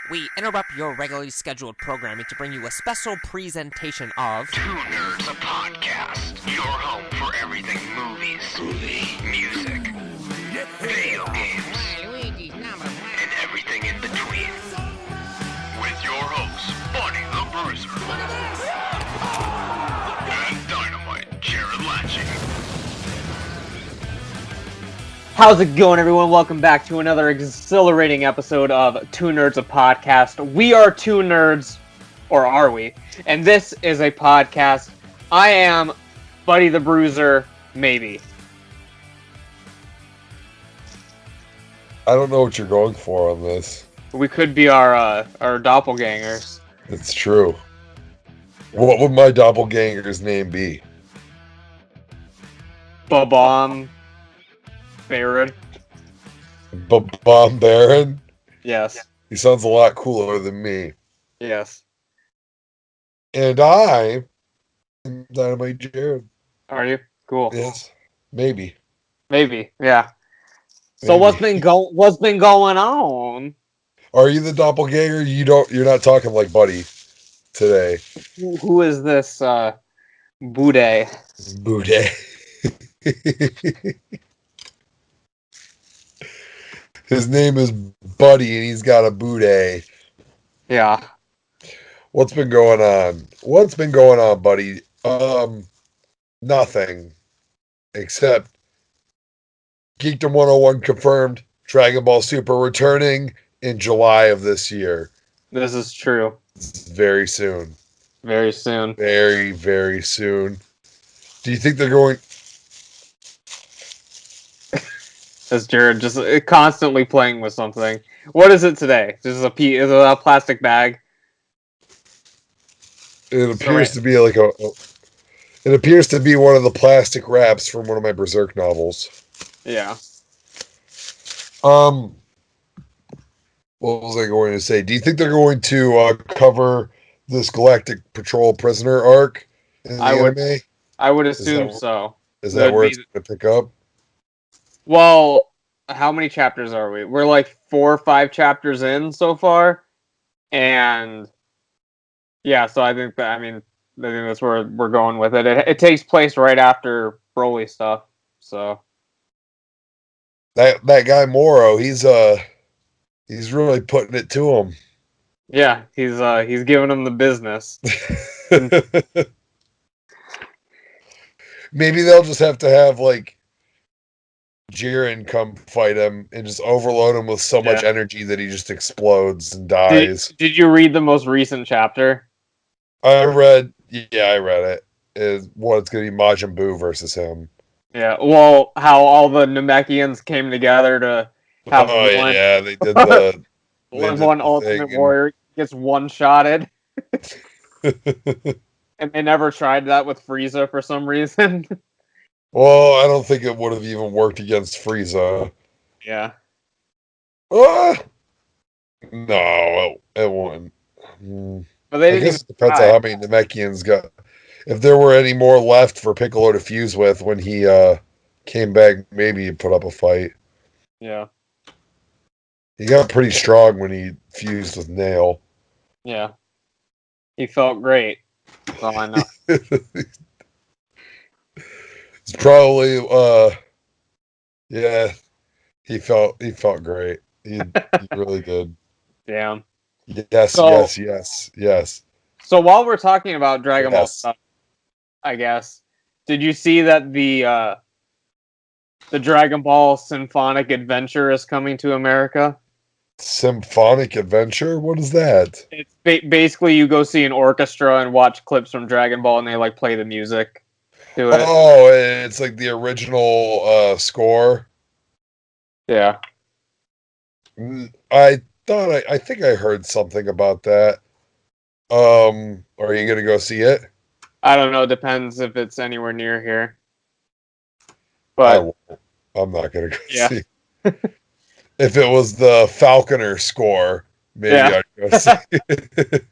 we interrupt your regularly scheduled programming to bring you a special presentation of Two Nerds, a podcast. Your home for everything movies, music, video games, and everything in between. With your hosts, Bunny the Bruiser, and Dynamite Jared Latching. How's it going, everyone? Welcome back to another exhilarating episode of Two Nerds, a podcast. We are two nerds, or are we? And this is a podcast. I am Buddy the Bruiser, maybe. I don't know what you're going for on this. We could be our doppelgangers. It's true. What would my doppelganger's name be? Babam Baron. Bomb Baron? Yes. He sounds a lot cooler than me. Yes. And I am Dynamite Jared. Are you? Cool. Yes. Maybe. Maybe. Yeah. So Maybe. what's been going on? Are you the doppelganger? You're not talking like Buddy today. Who is this Bude? Booty. His name is Buddy and he's got a booty. Yeah. What's been going on? What's been going on, buddy? Nothing. Except Geekdom 101 confirmed Dragon Ball Super returning in July of this year. This is true. Very soon. Very soon. Very, very soon. Do you think they're going... As Jared just constantly playing with something. What is it today? Is it a plastic bag? It appears to be like It appears to be one of the plastic wraps from one of my Berserk novels. Yeah. What was I going to say? Do you think they're going to cover this Galactic Patrol prisoner arc in the anime? I would assume so. Is that where it's going to pick up? Well, how many chapters are we? We're like 4 or 5 chapters in so far. And yeah, so I think that's where we're going with it. It takes place right after Broly stuff. So that guy Moro, he's really putting it to him. yeah, he's giving him the business. Maybe they'll just have to have like Jiren come fight him and just overload him with so much energy that he just explodes and dies. Did you read the most recent chapter? I read it. It's going to be Majin Buu versus him. Yeah, well, how all the Namekians came together to have one. Yeah, they did the one Ultimate Warrior gets one-shotted. And they never tried that with Frieza for some reason. Well, I don't think it would have even worked against Frieza. Yeah. No, it wouldn't. But they I guess it depends on how many Namekians got. If there were any more left for Piccolo to fuse with when he came back, maybe he'd put up a fight. Yeah. He got pretty strong when he fused with Nail. Yeah. He felt great. That's all I know. It's probably yeah, he felt great. He really did. Damn. Yes. So while we're talking about Dragon Ball stuff, I guess, did you see that the Dragon Ball Symphonic Adventure is coming to America? Symphonic Adventure? What is that? It's basically you go see an orchestra and watch clips from Dragon Ball, and they like play the music to it. Oh, it's like the original score. Yeah. I think I heard something about that. Are you gonna go see it? I don't know. Depends if it's anywhere near here. But I'm not gonna go see. If it was the Falconer score, maybe I'd go see it.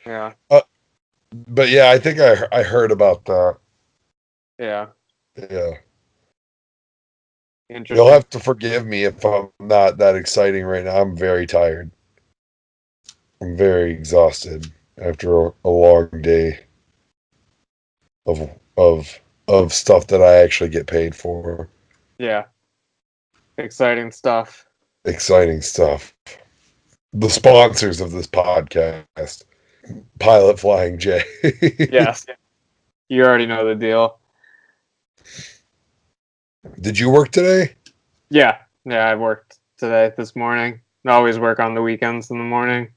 Yeah. But yeah, I think I heard about that. Yeah. Yeah. Interesting. You'll have to forgive me if I'm not that exciting right now. I'm very tired. I'm very exhausted after a long day of of stuff that I actually get paid for. Yeah. Exciting stuff. Exciting stuff. The sponsors of this podcast, Pilot Flying J. Yes. You already know the deal. Did you work today? Yeah. Yeah, I worked today, this morning. I always work on the weekends in the morning.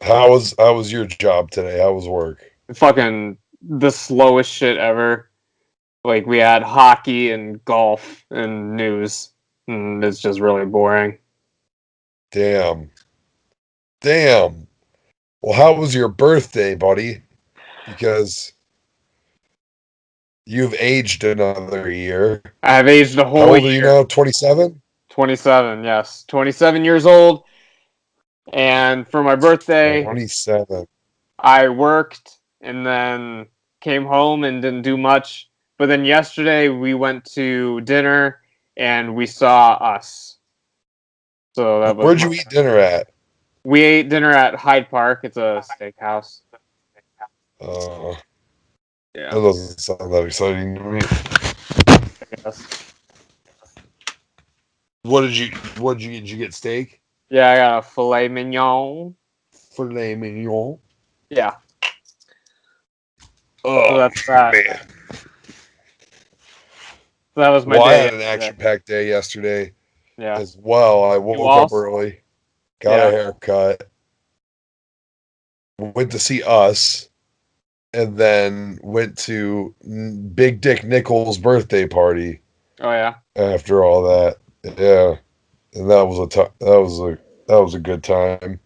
How was your job today? How was work? Fucking the slowest shit ever. Like, we had hockey and golf and news. And it's just really boring. Damn. Damn. Well, how was your birthday, buddy? Because you've aged another year. I have aged a How whole old are you year. now? 27? 27, yes. 27 years old. And for my birthday, 27. I worked and then came home and didn't do much. But then yesterday we went to dinner and we saw Us. So that was Where'd you eat dinner at? we ate dinner at Hyde Park. It's a steakhouse. That Yeah. doesn't sound that exciting to me. Yes. What did you get? Did you get steak? Yeah, I got a filet mignon. Filet mignon. Yeah. Oh, So that's that. man. So that was my Well, I day had an yesterday. action-packed day yesterday Yeah. as well. I woke up also? early, got Yeah. a haircut, went to see Us, and then went to Big Dick Nichols' birthday party Oh yeah. after all that. Yeah, and that was a good time.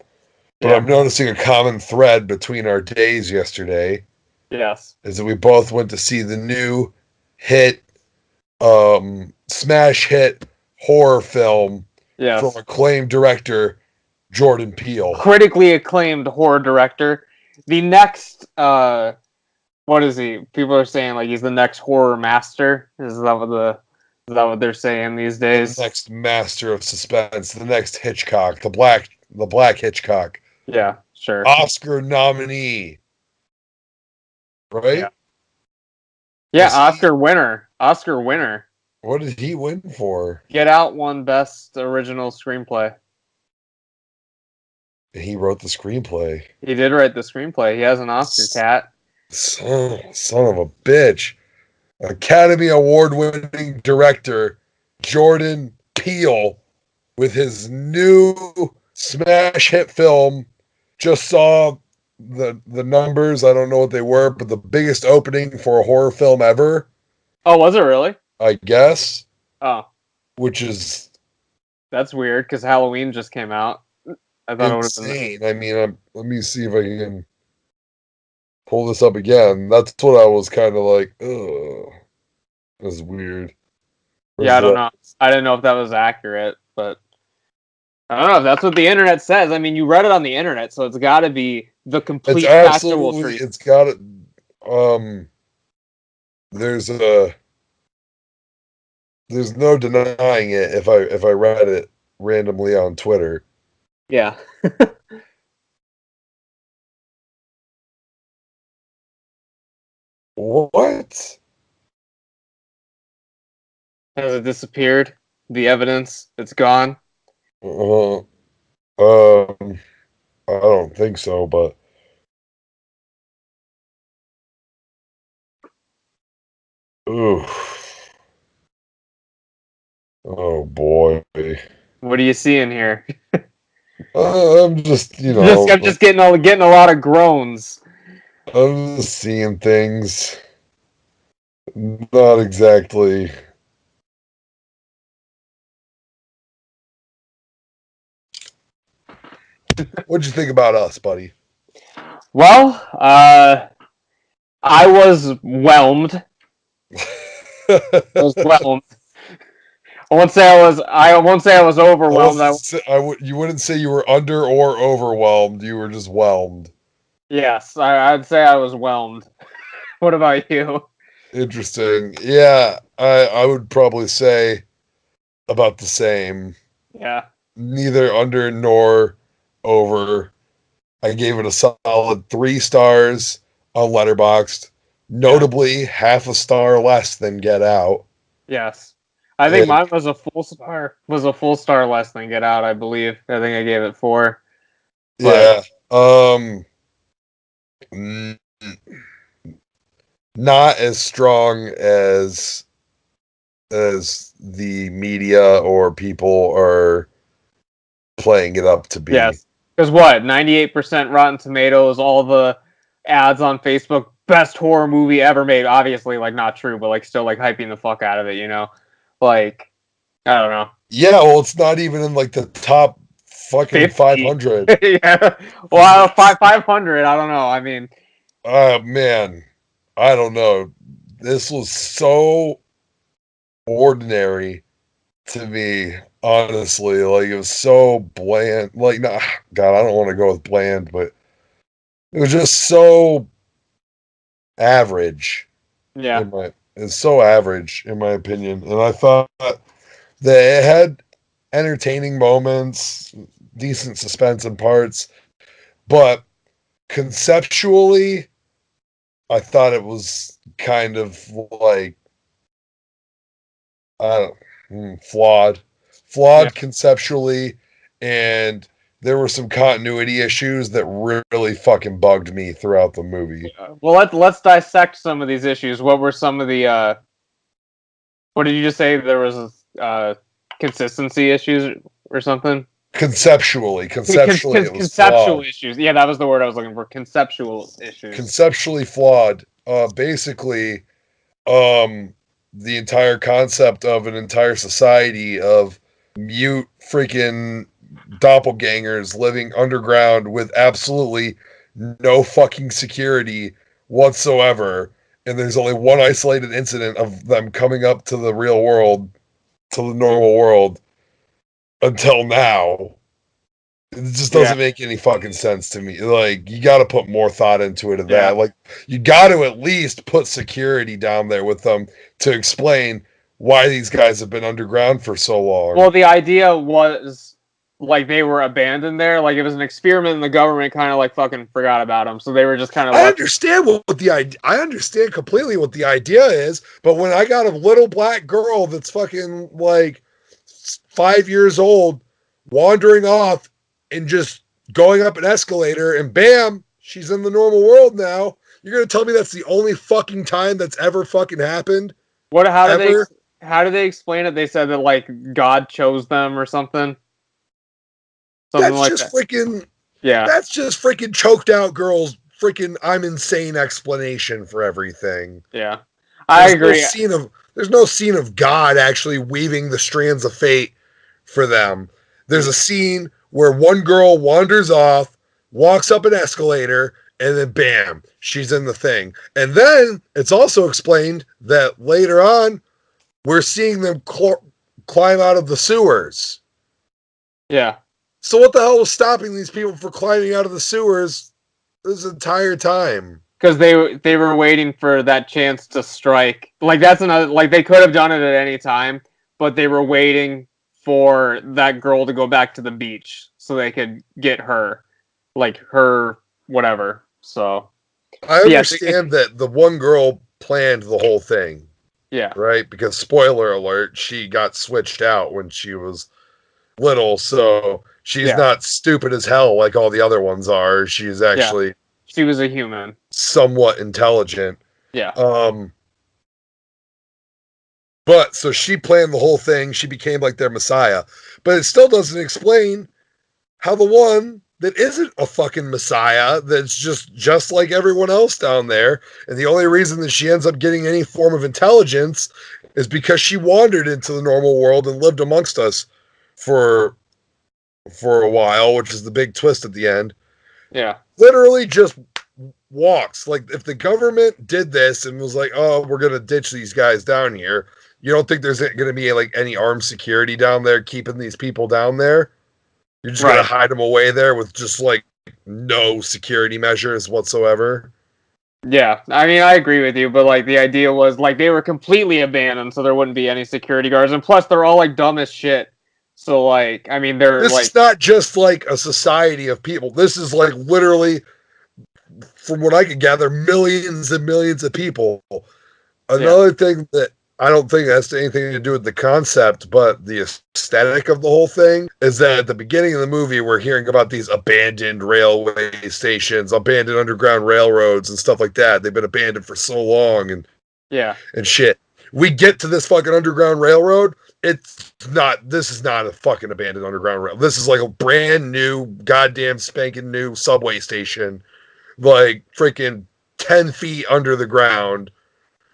But Yeah. I'm noticing a common thread between our days yesterday Yes. is that we both went to see the new hit, smash hit horror film Yes. from acclaimed director Jordan Peele. Critically acclaimed horror director. The next what is he? People are saying like he's the next horror master. Is that what they're saying these days? The next master of suspense, the next Hitchcock, the black Hitchcock. Yeah, sure. Oscar nominee. Right? Yeah. Yeah, Was he- Oscar winner. Oscar winner. What did he win for? Get Out won best original screenplay. He wrote the screenplay. He did write the screenplay. He has an Oscar cat. Son of a bitch. Academy Award winning director Jordan Peele with his new smash hit film. Just saw the numbers. I don't know what they were, but the biggest opening for a horror film ever, Oh, was it really? I guess, Oh, which is that's weird because Halloween just came out. I thought it would have been. insane. I mean, let me see if I can pull this up again. That's what I was kind of like, ugh. That's weird. Yeah, I don't that? know. I didn't know if that was accurate, but I don't know if that's what the internet says. I mean, you read it on the internet, so it's got to be the complete It's factual absolutely, truth. it's got it. There's no denying it if I read it randomly on Twitter. Yeah. What? Has it disappeared? The evidence? It's gone? Uh, um, I don't think so, but ooh, oh boy. What are you seeing here? I'm just, you know, I'm just getting a lot of groans. I'm just seeing things. Not exactly. What'd you think about Us, buddy? Well, I was whelmed. I was whelmed. I won't say I was overwhelmed. You wouldn't say you were under or overwhelmed. You were just whelmed. Yes, I'd say I was whelmed. What about you? Interesting. Yeah, I would probably say about the same. Yeah. Neither under nor over. I gave it a solid 3 stars on Letterboxd. Notably, half a star less than Get Out. Yes. I think And mine was a full star. Was a full star less than Get Out, I believe. I think I gave it 4. But yeah, n- not as strong as the media or people are playing it up to be. yes. Because what? 98% Rotten Tomatoes, all the ads on Facebook, best horror movie ever made. Obviously, like, not true, but, like, still, like, hyping the fuck out of it, you know? Like, I don't know. Yeah, well, it's not even in like the top fucking 50. 500. Yeah. Well, 500, I don't know. I mean, Man, I don't know. This was so ordinary to me, honestly. Like it was so bland. Like, nah, God, I don't want to go with bland, but it was just so average. yeah. It's so average in my opinion. And I thought that it had entertaining moments, decent suspense in parts, but conceptually, I thought it was kind of like I don't flawed, Yeah. conceptually, and there were some continuity issues that really fucking bugged me throughout the movie. Well, let's dissect some of these issues. What were some of the what did you just say? There was consistency issues or something? Conceptually, it was Conceptual flawed. issues. Yeah, that was the word I was looking for. Conceptual issues. Conceptually flawed. Basically, um, the entire concept of an entire society of mute freaking doppelgangers living underground with absolutely no fucking security whatsoever. And there's only one isolated incident of them coming up to the real world, to the normal world until now. It just Yeah. doesn't make any fucking sense to me. Like, you got to put more thought into it of Yeah. that. Like, you got to at least put security down there with them to explain why these guys have been underground for so long. Well, the idea was like they were abandoned there. Like it was an experiment, and the government kind of like fucking forgot about them. So they were just kind of I left. understand what the idea. I understand completely what the idea is, but when I got a little black girl that's fucking like 5 years old, wandering off and just going up an escalator, and bam, she's in the normal world now. You're gonna tell me that's the only fucking time that's ever fucking happened? What? Ever? How do they explain it? They said that like God chose them or something. Something That's like just that. freaking. Yeah. That's just freaking choked out girls. Freaking, I'm insane explanation for everything. Yeah. I There's no agree. scene of there's no scene of God actually weaving the strands of fate for them. There's a scene where one girl wanders off, walks up an escalator, and then bam, she's in the thing. And then it's also explained that later on, we're seeing them climb out of the sewers. Yeah. So what the hell was stopping these people from climbing out of the sewers this entire time? Because they were waiting for that chance to strike. Like that's another. Like they could have done it at any time, but they were waiting for that girl to go back to the beach so they could get her, like her whatever. So I yeah, understand that the one girl planned the whole thing, yeah, right? Because spoiler alert, she got switched out when she was little, so she's yeah, not stupid as hell like all the other ones are. She's yeah. actually She was a human. somewhat intelligent. Yeah, Um, but so she planned the whole thing. She became like their messiah. But it still doesn't explain how the one that isn't a fucking messiah, that's just like everyone else down there, and the only reason that she ends up getting any form of intelligence is because she wandered into the normal world and lived amongst us for a while, which is the big twist at the end. yeah, Literally just walks. Like if the government did this and was like, "Oh, we're gonna ditch these guys down here," you don't think there's gonna be like any armed security down there keeping these people down there? You're just gonna right. hide them away there with just like no security measures whatsoever. Yeah, I mean, I agree with you, but like the idea was like they were completely abandoned, so there wouldn't be any security guards, and plus they're all like dumb as shit. So like, I mean, they're This like, is not just like a society of people. This is like literally, from what I can gather, millions and millions of people. yeah, Another thing that I don't think has anything to do with the concept, but the aesthetic of the whole thing is that at the beginning of the movie, we're hearing about these abandoned railway stations, abandoned underground railroads, and stuff like that. They've been abandoned for so long yeah, and shit. We get to this fucking underground railroad. It's not, this is not a fucking abandoned underground rail. This is like a brand new, goddamn spanking new subway station, like freaking 10 feet under the ground.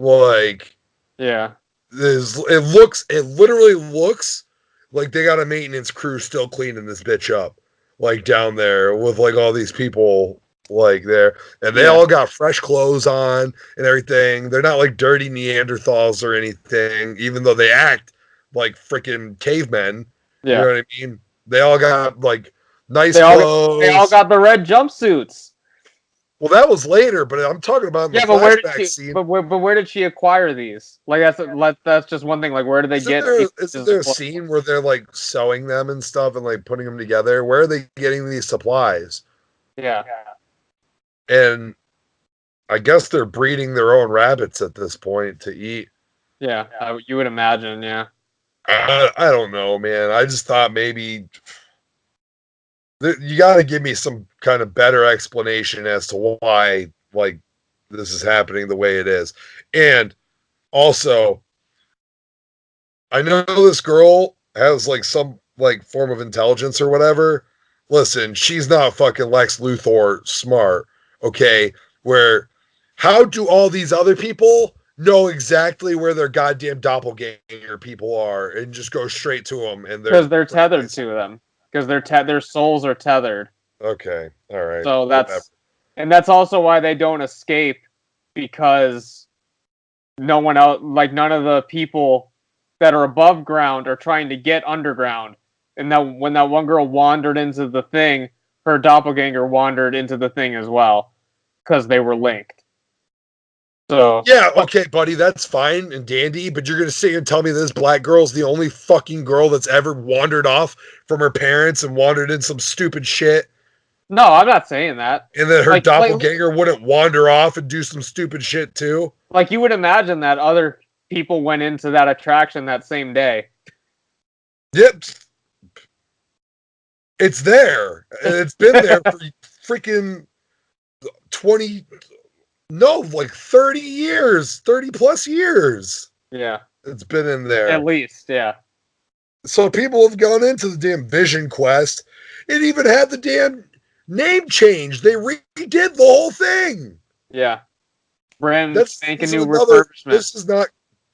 Like, yeah, it literally looks like they got a maintenance crew still cleaning this bitch up, like down there with like all these people like there, and they yeah, all got fresh clothes on and everything. They're not like dirty Neanderthals or anything, even though they act like freaking cavemen. You know yeah. what I mean? They all got like nice They all clothes. got the red jumpsuits. Well, that was later, but I'm talking about in the Yeah, but where did flashback she? scene. But where did she acquire these? Like that's just one thing. Like where do they Isn't get there these isn't pieces of there a clothes? scene where they're like sewing them and stuff and like putting them together? Where are they getting these supplies? Yeah, And I guess they're breeding their own rabbits at this point to eat. yeah. You would imagine. Yeah, I don't know, man. I just thought maybe you got to give me some kind of better explanation as to why like this is happening the way it is. And also, I know this girl has like some like form of intelligence or whatever. Listen, she's not fucking Lex Luthor smart, okay? Where how do all these other people know exactly where their goddamn doppelganger people are and just go straight to them and because they're tethered to them. Because their souls are tethered. okay, all right, So whatever. that's also why they don't escape because no one else, like none of the people that are above ground are trying to get underground. And that when that one girl wandered into the thing, her doppelganger wandered into the thing as well because they were linked. So Yeah, okay, buddy, that's fine and dandy, but you're gonna sit here and tell me this black girl's the only fucking girl that's ever wandered off from her parents and wandered in some stupid shit. no, I'm not saying that. And then her Like doppelganger wouldn't wander off and do some stupid shit too. like you would imagine that other people went into that attraction that same day. Yep. It's there. And it's been there for freaking 20, no, like 30 years, 30 plus years. Yeah, It's been in there. at least, yeah. So people have gone into the damn Vision Quest. It even had the damn name change. They redid the whole thing. Yeah. Brand This spanking is new another, refurbishment. this is not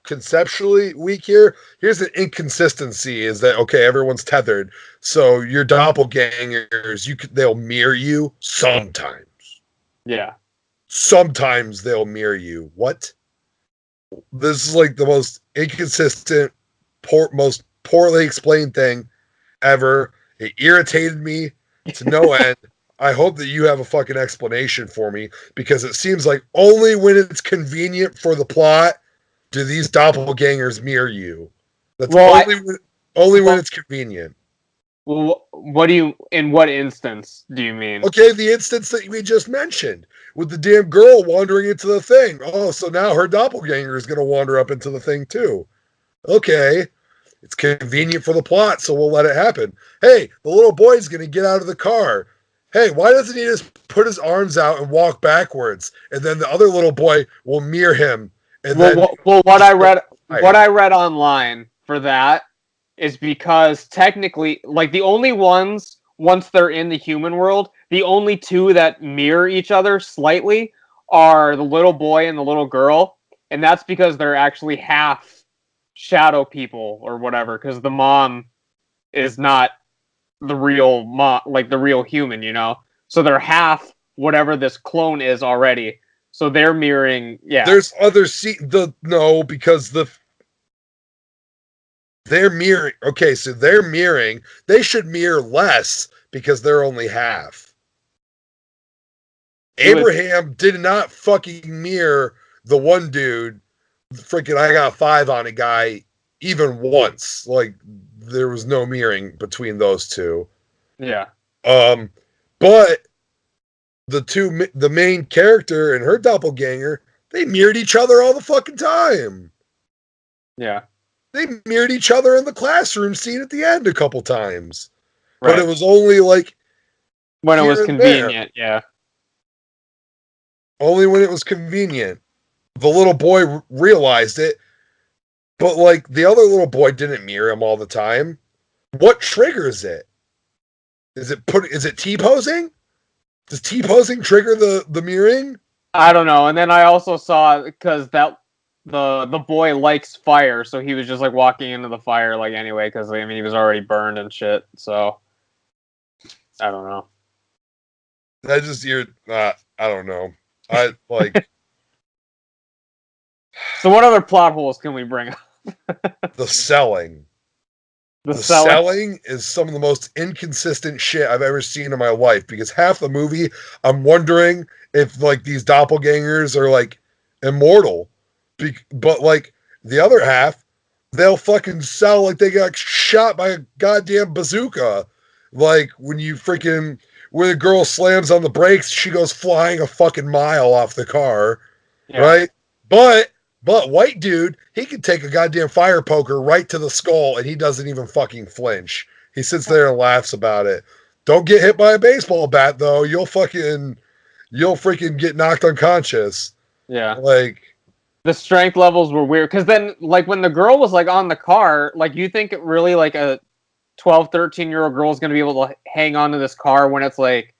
conceptually weak here. Here's an inconsistency is that okay, everyone's tethered. So your doppelgangers, they'll mirror you sometimes. Yeah. Sometimes they'll mirror you. What? This is like the most inconsistent, most poorly explained thing ever. It irritated me to no end. I hope that you have a fucking explanation for me because it seems like only when it's convenient for the plot do these doppelgangers mirror you. That's Well, only when it's convenient. well, what do you? In what instance do you mean? Okay, the instance that we just mentioned with the damn girl wandering into the thing. Oh, so now her doppelganger is going to wander up into the thing too. Okay, it's convenient for the plot, so we'll let it happen. Hey, the little boy's going to get out of the car. Hey, why doesn't he just put his arms out and walk backwards? And then the other little boy will mirror him. And Well, what I read online for that is because technically, like the only ones once they're in the human world, the only two that mirror each other slightly are the little boy and the little girl, and that's because they're actually half shadow people or whatever. Because the mom is not the real mom, like the real human, you know. So they're half whatever this clone is already. So they're mirroring, yeah. There's other no, because they're mirroring. Okay, so they're mirroring. They should mirror less because they're only half. Abraham did not fucking mirror the one dude, freaking I got 5 on a guy, even once. Like, there was no mirroring between those two. Yeah. But the main character and her doppelganger, they mirrored each other all the fucking time. Yeah. They mirrored each other in the classroom scene at the end a couple times. Right. But it was only like when it was here and convenient, yeah. Only when it was convenient. The little boy realized it, but like the other little boy didn't mirror him all the time. What triggers it? Is it T-posing? Does T-posing trigger the mirroring? I don't know. And then I also saw, because the boy likes fire, so he was just like walking into the fire like anyway, because I mean he was already burned and shit. So I don't know. I don't know. I like. So what other plot holes can we bring up? The selling. The selling is some of the most inconsistent shit I've ever seen in my life, because half the movie I'm wondering if like these doppelgangers are like immortal, but like the other half they'll fucking sell like they got shot by a goddamn bazooka. Like when the girl slams on the brakes, she goes flying a fucking mile off the car, right? But white dude, he can take a goddamn fire poker right to the skull and he doesn't even fucking flinch. He sits there and laughs about it. Don't get hit by a baseball bat though. You'll freaking get knocked unconscious. Yeah. Like the strength levels were weird, because then like when the girl was like on the car, like you think it really like a 12, 13-year-old girl is going to be able to hang on to this car when it's like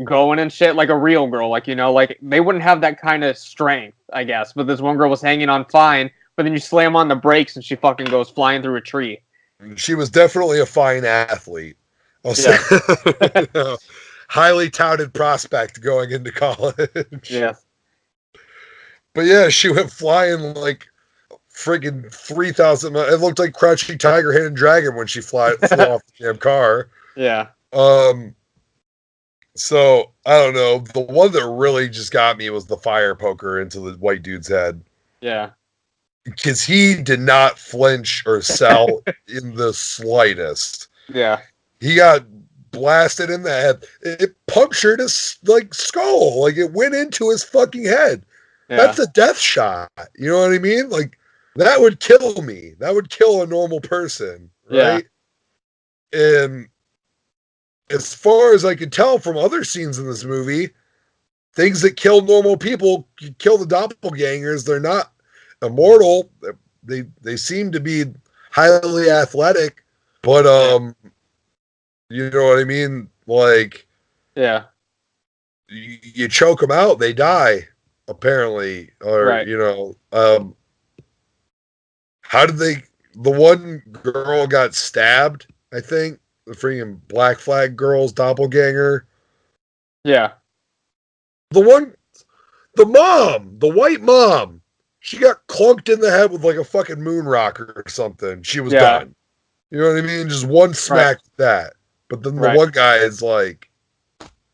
going and shit, like a real girl, like, you know, like they wouldn't have that kind of strength, I guess. But this one girl was hanging on fine, but then you slam on the brakes and she fucking goes flying through a tree. She was definitely a fine athlete. I'll say. Highly touted prospect going into college. Yeah. But yeah, she went flying like friggin' 3,000 miles. It looked like Crouching Tiger, Hidden Dragon when she flew off the damn car. Yeah. So, I don't know. The one that really just got me was the fire poker into the white dude's head. Yeah. Because he did not flinch or sell in the slightest. Yeah. He got blasted in the head. It punctured his like skull. Like it went into his fucking head. Yeah. That's a death shot. You know what I mean? Like that would kill me. That would kill a normal person. Right? Yeah. And as far as I can tell from other scenes in this movie, things that kill normal people kill the doppelgangers. They're not immortal. They seem to be highly athletic, but you know what I mean? Like, yeah, you choke them out, they die apparently, or right. You know, how did the one girl got stabbed? I think the freaking Black Flag girl's doppelganger. Yeah, the white mom. She got clunked in the head with like a fucking moon rocker or something. She was done. You know what I mean? Just one smack with that. But then the one guy is like...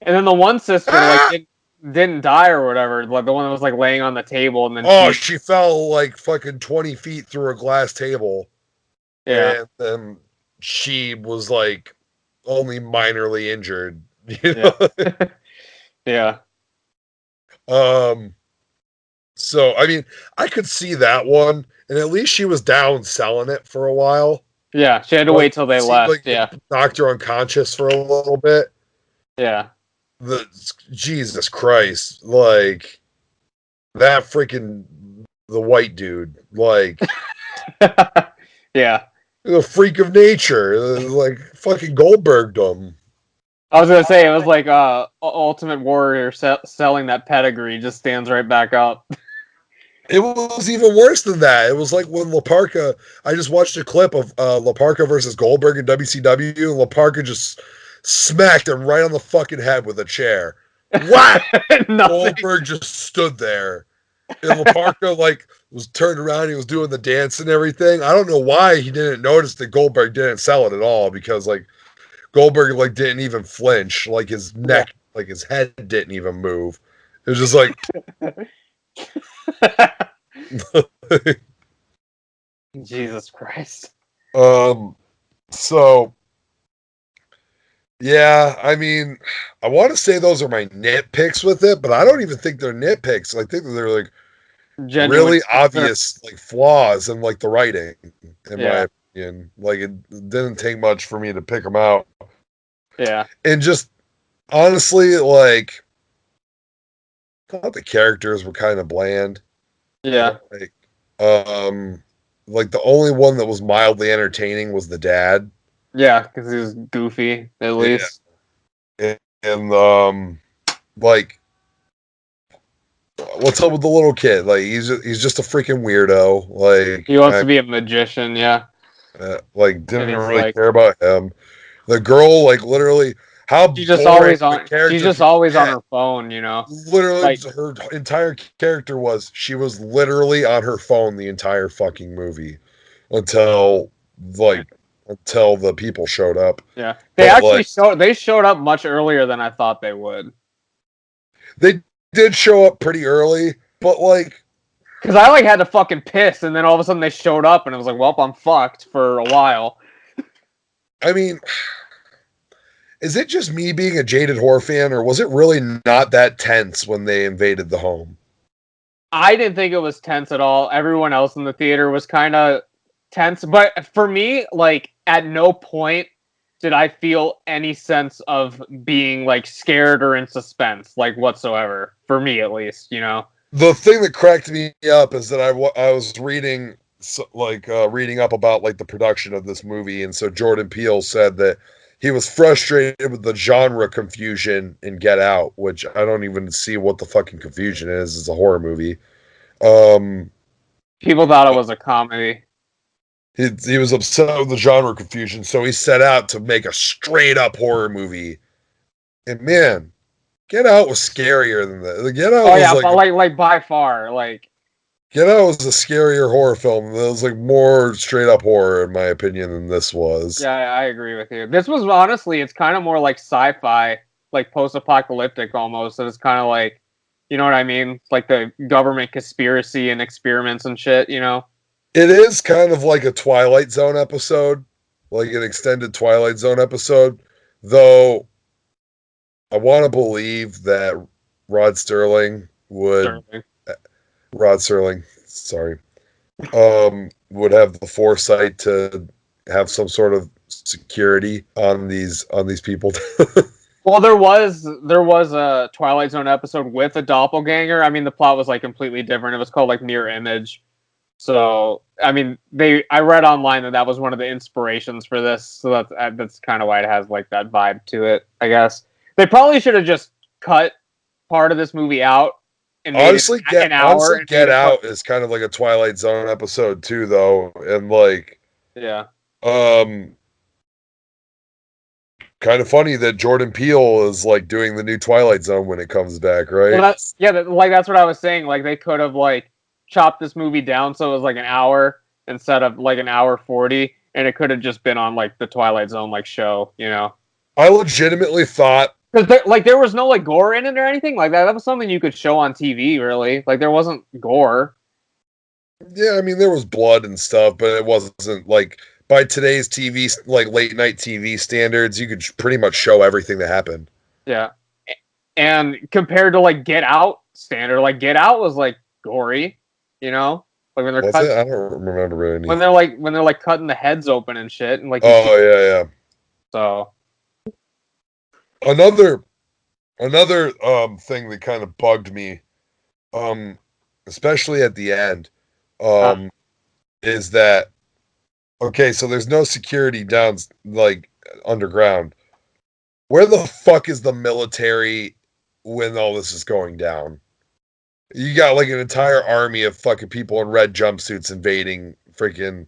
And then the one sister like didn't die or whatever. Like the one that was like laying on the table and then she fell like fucking 20 feet through a glass table. Yeah. And then she was like only minorly injured. You know? Yeah. So, I mean, I could see that one, and at least she was down selling it for a while. Yeah, she had to wait till they left. Like knocked her unconscious for a little bit. Yeah. Jesus Christ, like that freaking the white dude, like yeah, the freak of nature, like fucking Goldberged him. I was gonna say it was like Ultimate Warrior selling that pedigree just stands right back up. It was even worse than that. It was like when La Parka. I just watched a clip of La Parka versus Goldberg in WCW, and La Parka just smacked him right on the fucking head with a chair. Whack! Goldberg just stood there, and La Parka like was turned around. He was doing the dance and everything. I don't know why he didn't notice that Goldberg didn't sell it at all, because like Goldberg like didn't even flinch, like his neck, like his head didn't even move. It was just like, Jesus Christ. So yeah, I mean, I want to say those are my nitpicks with it, but I don't even think they're nitpicks. I think they're like Genuine. really obvious like flaws in like the writing, in my opinion. Like it didn't take much for me to pick them out. Yeah. And just honestly, like I thought the characters were kind of bland. Yeah. Like the only one that was mildly entertaining was the dad. Yeah, because he was goofy, at least. And like what's up with the little kid? Like he's just a freaking weirdo. Like He wants to be a magician, yeah. Like didn't really care about him. The girl, like literally, how she's just boring always on. the character She's just could always on get. her phone, you know. Literally, Like, her entire character was she was literally on her phone the entire fucking movie until the people showed up. yeah, they But, actually like, they showed up much earlier than I thought they would. They did show up pretty early, but like, because I like had to fucking piss, and then all of a sudden they showed up, and it was like, well, I'm fucked for a while. I mean, is it just me being a jaded horror fan, or was it really not that tense when they invaded the home? I didn't think it was tense at all. Everyone else in the theater was kind of tense, but for me, like at no point did I feel any sense of being like scared or in suspense, like whatsoever. For me, at least, you know. The thing that cracked me up is that I was reading reading up about like the production of this movie, and so Jordan Peele said that he was frustrated with the genre confusion in Get Out, which I don't even see what the fucking confusion is. It's a horror movie. People thought it was a comedy. He was upset with the genre confusion, so he set out to make a straight up horror movie. And man, Get Out was scarier than that. The Get Out Oh was yeah, but like by far, like Get Out was a scarier horror film. It was like more straight up horror, in my opinion, than this was. yeah, I agree with you. This was honestly, it's kind of more like sci-fi, like post-apocalyptic almost. So it's kind of like, you know what I mean? Like the government conspiracy and experiments and shit, you know? It is kind of like a Twilight Zone episode, like an extended Twilight Zone episode, though I want to believe that Rod Serling, sorry, would have the foresight to have some sort of security on these people. Well, there was a Twilight Zone episode with a doppelganger. I mean, the plot was like completely different. It was called like Mirror Image. So, I mean, I read online that was one of the inspirations for this. So that's kind of why it has like that vibe to it, I guess. They probably should have just cut part of this movie out. And honestly, an hour. Get Out is kind of like a Twilight Zone episode too, though, and like, yeah, kind of funny that Jordan Peele is like doing the new Twilight Zone when it comes back, right? Well, that's what I was saying. Like they could have like chopped this movie down so it was like an hour instead of like an hour 40, and it could have just been on like the Twilight Zone like show, you know. I legitimately thought because there was no like gore in it or anything like that. That was something you could show on TV, really. Like there wasn't gore. Yeah, I mean there was blood and stuff, but it wasn't like by today's TV, like late night TV standards, you could pretty much show everything that happened. Yeah, and compared to like Get Out standard, like Get Out was like gory, you know, like when they're I don't remember really. When they're like cutting the heads open and shit, and like yeah. So another thing that kind of bugged me, especially at the end, is that okay, so there's no security down like underground. Where the fuck is the military when all this is going down? You got like an entire army of fucking people in red jumpsuits invading freaking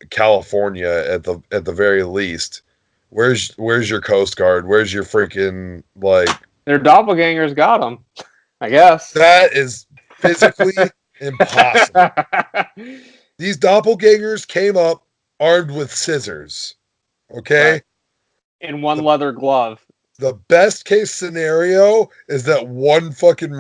California at the very least. Where's your Coast Guard? Where's your freaking like? Their doppelgangers got them, I guess. That is physically impossible. These doppelgangers came up armed with scissors. Okay? Right. In one leather glove. The best case scenario is that one fucking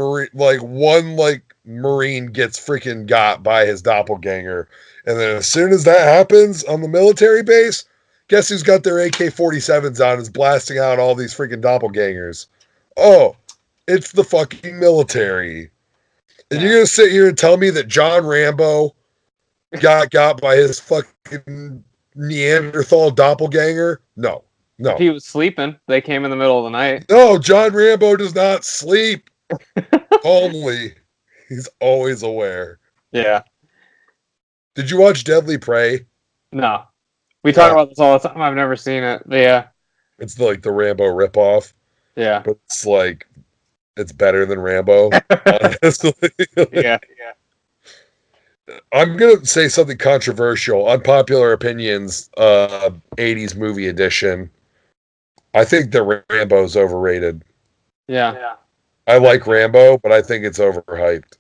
Marine gets freaking got by his doppelganger. And then as soon as that happens on the military base, guess who's got their AK-47s on and is blasting out all these freaking doppelgangers? Oh, it's the fucking military. And you're going to sit here and tell me that John Rambo got by his fucking Neanderthal doppelganger? No. If he was sleeping, they came in the middle of the night. No, John Rambo does not sleep. Only. He's always aware. Yeah. Did you watch Deadly Prey? No. We talk about this all the time. I've never seen it. But yeah. It's like the Rambo ripoff. Yeah. But it's better than Rambo. Honestly. Yeah. I'm going to say something controversial. Unpopular opinions, 80s movie edition. I think the Rambo's overrated. Yeah. I like Rambo, but I think it's overhyped.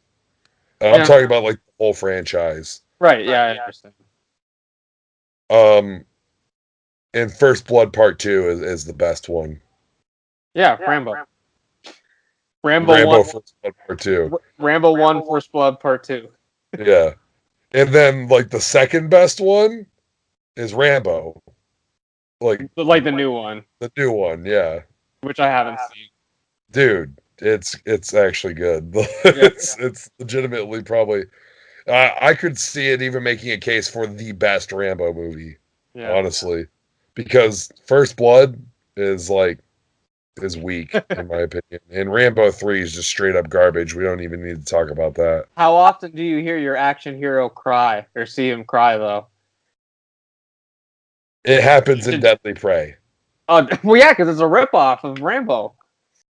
I'm talking about like the whole franchise. Right, yeah, I understand. And First Blood Part 2 is the best one. Yeah, Rambo. Rambo 1, First Blood Part 2. Rambo 1, First Blood Part 2. Yeah. And then like the second best one is Rambo. Like the new one. The new one, yeah. Which I haven't seen. Dude, it's actually good. It's legitimately probably I could see it even making a case for the best Rambo movie. Yeah. Honestly. Because First Blood is weak in my opinion. And Rambo 3 is just straight up garbage. We don't even need to talk about that. How often do you hear your action hero cry or see him cry though? It happens in Deadly Prey. Oh, well, yeah, because it's a ripoff of Rambo.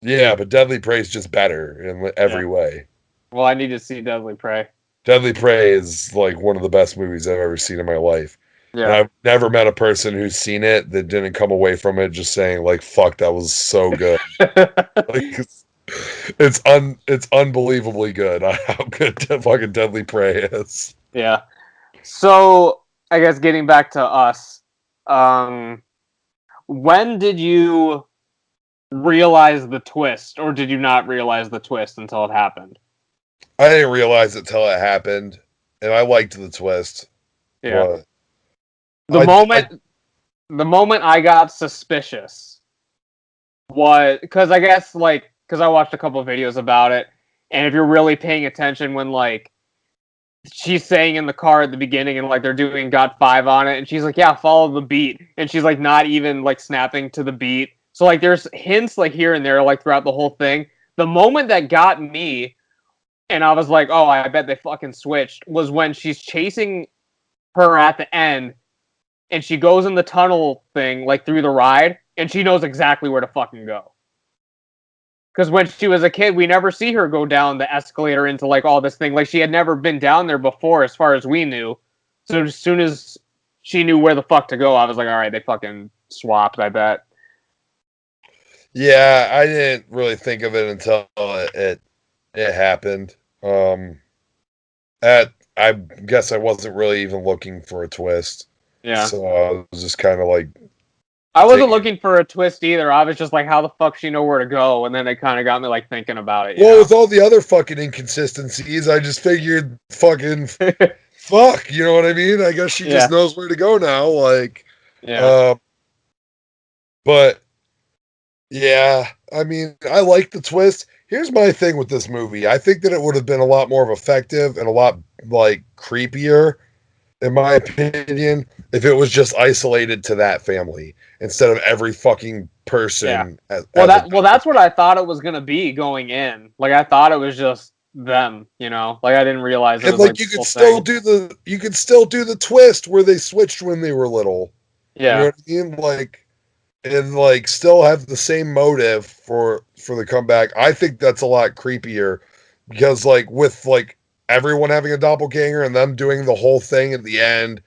Yeah, but Deadly Prey is just better in every way. Well, I need to see Deadly Prey. Deadly Prey is like one of the best movies I've ever seen in my life. Yeah. And I've never met a person who's seen it that didn't come away from it just saying like, "Fuck, that was so good." Like, it's unbelievably good how good fucking Deadly Prey is. Yeah. So I guess getting back to us, when did you realize the twist, or did you not realize the twist until it happened? I didn't realize it till it happened, and I liked the twist. Yeah. The moment I got suspicious was because I guess because I watched a couple of videos about it, and if you're really paying attention when she's saying in the car at the beginning and they're doing Got 5 on it, and she's like, yeah, follow the beat, and she's not even snapping to the beat. So there's hints here and there throughout the whole thing. The moment that got me, and I was like, oh, I bet they fucking switched, was when she's chasing her at the end, and she goes in the tunnel thing through the ride, and she knows exactly where to fucking go. Because when she was a kid, we never see her go down the escalator into all this thing. She had never been down there before, as far as we knew. So as soon as she knew where the fuck to go, I was like, all right, they fucking swapped, I bet. Yeah, I didn't really think of it until it happened. I guess I wasn't really even looking for a twist. Yeah. So I was just kind of I wasn't looking for a twist either. I was just how the fuck she know where to go? And then it kind of got me thinking about it. Well, with all the other fucking inconsistencies, I just figured fucking fuck, you know what I mean? I guess she just knows where to go now. But yeah, I mean, I like the twist. Here's my thing with this movie. I think that it would have been a lot more effective and a lot creepier, in my opinion, if it was just isolated to that family instead of every fucking person. Yeah. That's what I thought it was gonna be going in. I thought it was just them, I didn't realize it was you could still do the twist where they switched when they were little. Yeah. You know what I mean? And still have the same motive for the comeback. I think that's a lot creepier because with everyone having a doppelganger and them doing the whole thing at the end,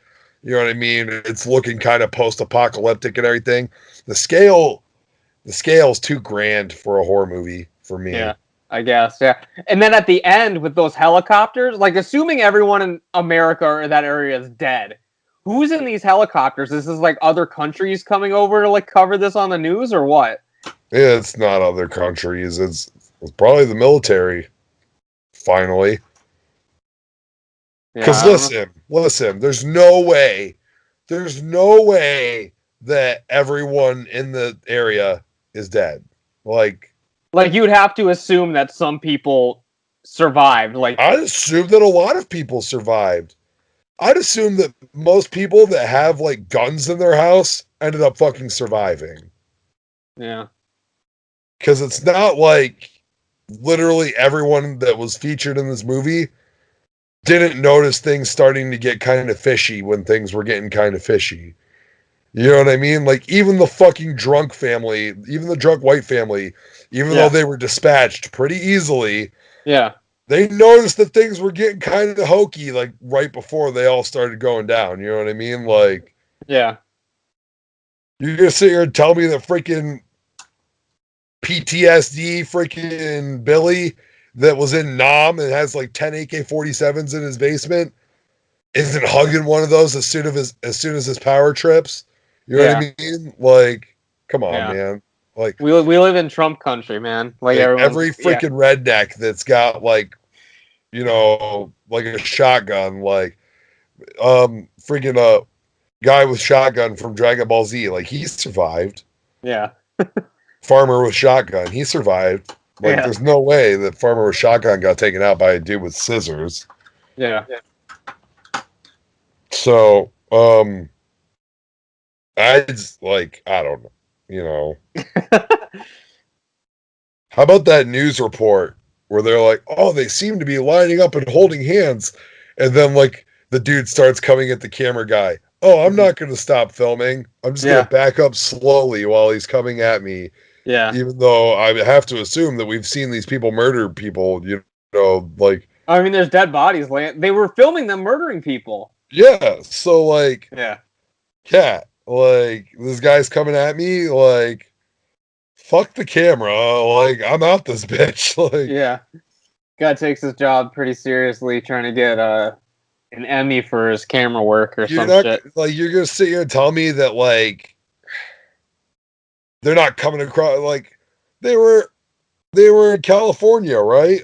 you know what I mean? It's looking kind of post-apocalyptic and everything. The scale's too grand for a horror movie for me. Yeah, I guess. Yeah. And then at the end with those helicopters, assuming everyone in America or that area is dead, who's in these helicopters? Is this other countries coming over to cover this on the news or what? It's not other countries. It's probably the military. Finally, Yeah, because I don't know. listen. There's no way that everyone in the area is dead. Like, Like, you would have to assume that some people survived. Like, I'd assume that a lot of people survived. I'd assume that most people that have like guns in their house ended up fucking surviving. yeah, Because it's not like literally everyone that was featured in this movie didn't notice things starting to get kind of fishy when things were getting kind of fishy. You know what I mean? Like, even the fucking drunk family, even the drunk white family, even though yeah, they were dispatched pretty easily, yeah, they noticed that things were getting kind of hokey, like right before they all started going down. You know what I mean? Like, yeah, you're gonna sit here and tell me that freaking PTSD freaking Billy that was in Nam and has like 10 AK-47s in his basement isn't hugging one of those as soon as his power trips. You know what yeah, I mean? Like, come on, yeah. man. Like, We live in Trump country, man. Like, everyone's, every yeah, freaking redneck that's got like, like a shotgun, like freaking guy with shotgun from Dragon Ball Z, like he survived. yeah, Farmer with shotgun, he survived. Like, yeah, there's no way that Farmer with shotgun got taken out by a dude with scissors. yeah. So, I just like, I don't know, you know. How about that news report where they're like, oh, they seem to be lining up and holding hands, and then like the dude starts coming at the camera guy. Oh, I'm not going to stop filming. I'm just going Yeah, to back up slowly while he's coming at me, yeah. even though I have to assume that we've seen these people murder people. Like, I mean, there's dead bodies laying. They were filming them murdering people. yeah. So like, Yeah, yeah, like this guy's coming at me, like, fuck the camera, like I'm out this bitch, like. yeah. Guy takes his job pretty seriously, trying to get an Emmy for his camera work or You're some not shit. like you're gonna sit here and tell me that like they're not coming across like they were they were in California, right?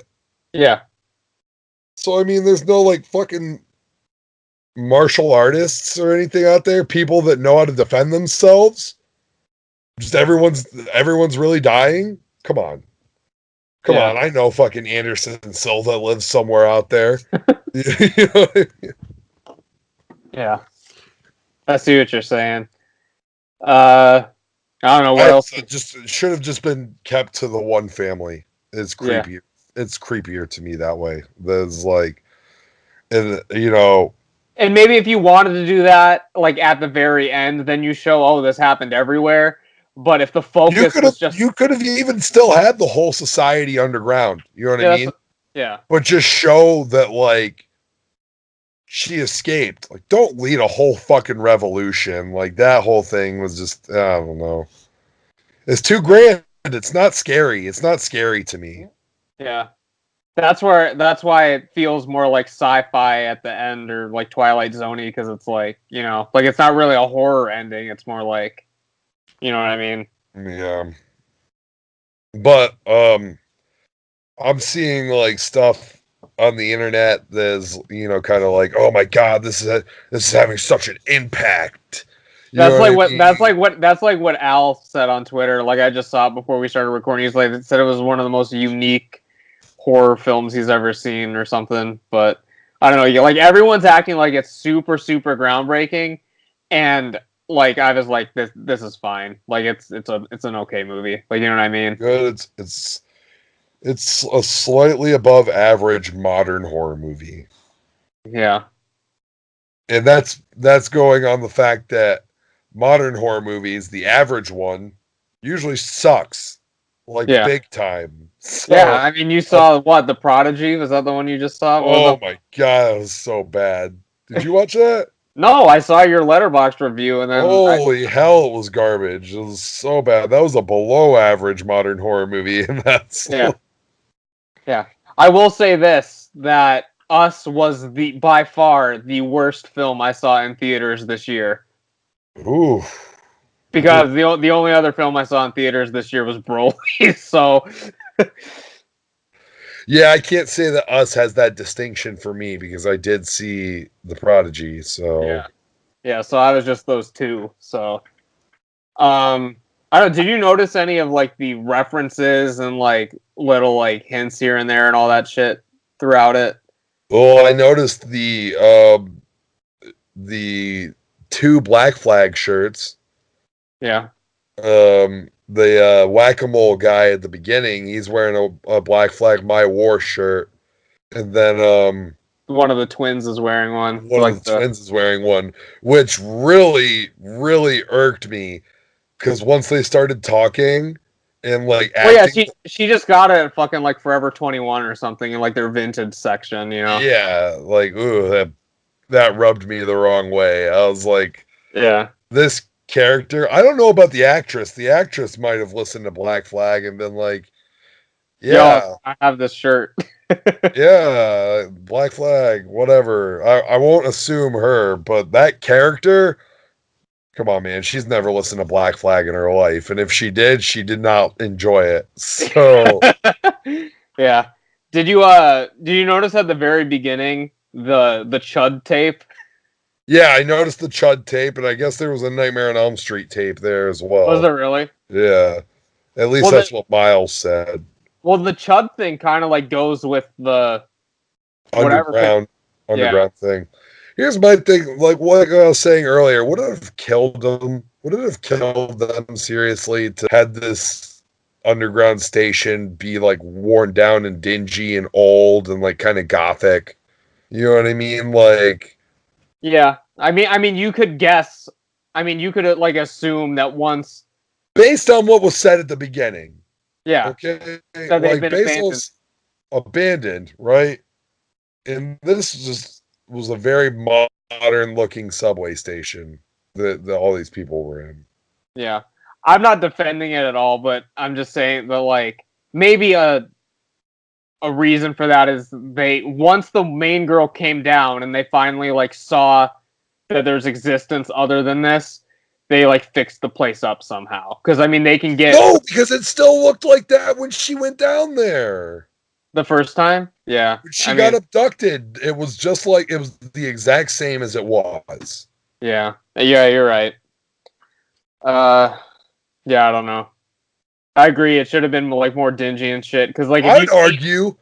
Yeah, So I mean there's no like fucking martial artists or anything out there, people that know how to defend themselves. Just everyone's really dying. Come on. Come yeah, on. I know fucking Anderson Silva lives somewhere out there. You know what I mean? yeah. I see what you're saying. Uh, I don't know what else. Just should have just been kept to the one family. It's Yeah, creepy. It's creepier to me that way. There's like, and you know, and maybe if you wanted to do that, like at the very end, then you show, oh, this happened everywhere. But if the focus was just, you could have even still had the whole society underground. You know what I yeah, that's mean? what, yeah, But just show that like she escaped. Like, don't lead a whole fucking revolution. Like that whole thing was just I don't know. It's too grand. It's not scary. It's not scary to me. yeah. That's why it feels more like sci-fi at the end or like Twilight Zoney because it's like, like it's not really a horror ending. It's more like, you know what I mean? Yeah. But I'm seeing like stuff on the internet that's kind of like, oh my god, this is having such an impact. You know That's what like I what that's mean? like what that's like what Al said on Twitter. Like I just saw it before we started recording. He's like it said it was one of the most unique horror films he's ever seen or something. But I don't know. Like everyone's acting like it's super super groundbreaking, and like I was like this is fine. Like it's an okay movie. Like you know what I mean? Good. It's a slightly above average modern horror movie, Yeah. and that's going on the fact that modern horror movies, the average one, usually sucks like Yeah. big time. Yeah, So, I mean, you saw what, The Prodigy? Was that the one you just saw? What was oh up? my god, it was so bad. Did you watch that? No, I saw your Letterboxd review, and then Holy hell, it was garbage. It was so bad. That was a below average modern horror movie, and that's yeah, yeah. I will say this: that Us was the by far the worst film I saw in theaters this year. ooh. because the only other film I saw in theaters this year was Broly. So Yeah, I can't say that Us has that distinction for me because I did see The Prodigy. So yeah, so I was just those two. So I don't. Did you notice any of like the references and like little like hints here and there and all that shit throughout it? well, I noticed the two Black Flag shirts. Yeah. The whack-a-mole guy at the beginning, he's wearing a Black Flag My War shirt, and then One of the twins is wearing one. one Like of the twins is wearing one, which really, really irked me because once they started talking and like well, yeah, acting, she just got it at fucking like Forever 21 or something in like their vintage section, you know? yeah, like ooh, that rubbed me the wrong way. I was like, Yeah. this character, I don't know about the actress. The actress might have listened to Black Flag and been like, Yo, yeah, I have this shirt. yeah, Black Flag, whatever. I won't assume her, but that character, come on, man, she's never listened to Black Flag in her life, and if she did not enjoy it. So Yeah. Did you notice at the very beginning the Chud tape? yeah, I noticed the Chud tape, and I guess there was a Nightmare on Elm Street tape there as Was well. there really? Yeah, at least Well, that's what Miles said. Well, the Chud thing kind of like goes with the whatever. Yeah. Underground thing. Here's my thing, like what I was saying earlier, would it have killed them? Would it have killed them seriously to had this underground station be like worn down and dingy and old and like kind of gothic? You know what I mean? Like Yeah. I mean, you could guess. I mean, you could like assume that once. based on what was said at the beginning. Yeah. Okay. That they've Like been Basil's abandoned, right? And this just was a very modern looking subway station that all these people were in. Yeah. I'm not defending it at all, but I'm just saying that like maybe a reason for that is they once the main girl came down and they finally like saw that there's existence other than this, they like fixed the place up somehow. Because I mean, they can get No, because it still looked like that when she went down there. the first time. Yeah, When she got abducted, it was just like it was the exact same as it was. yeah, you're right. Yeah, I don't know. I agree. It should have been like more dingy and shit. Because like, if I'd argue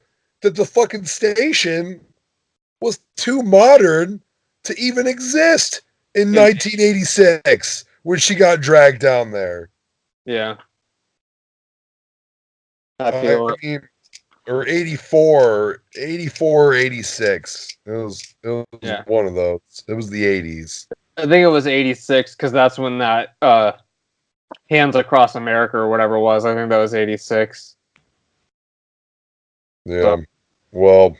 that the fucking station was too modern to even exist in 1986 when she got dragged down there. yeah, I feel I mean, or 84 or 86. It was Yeah. one of those. It was the 80s. I think it was 86 because that's when that Hands Across America or whatever it was. I think that was 86. Yeah. So- Well,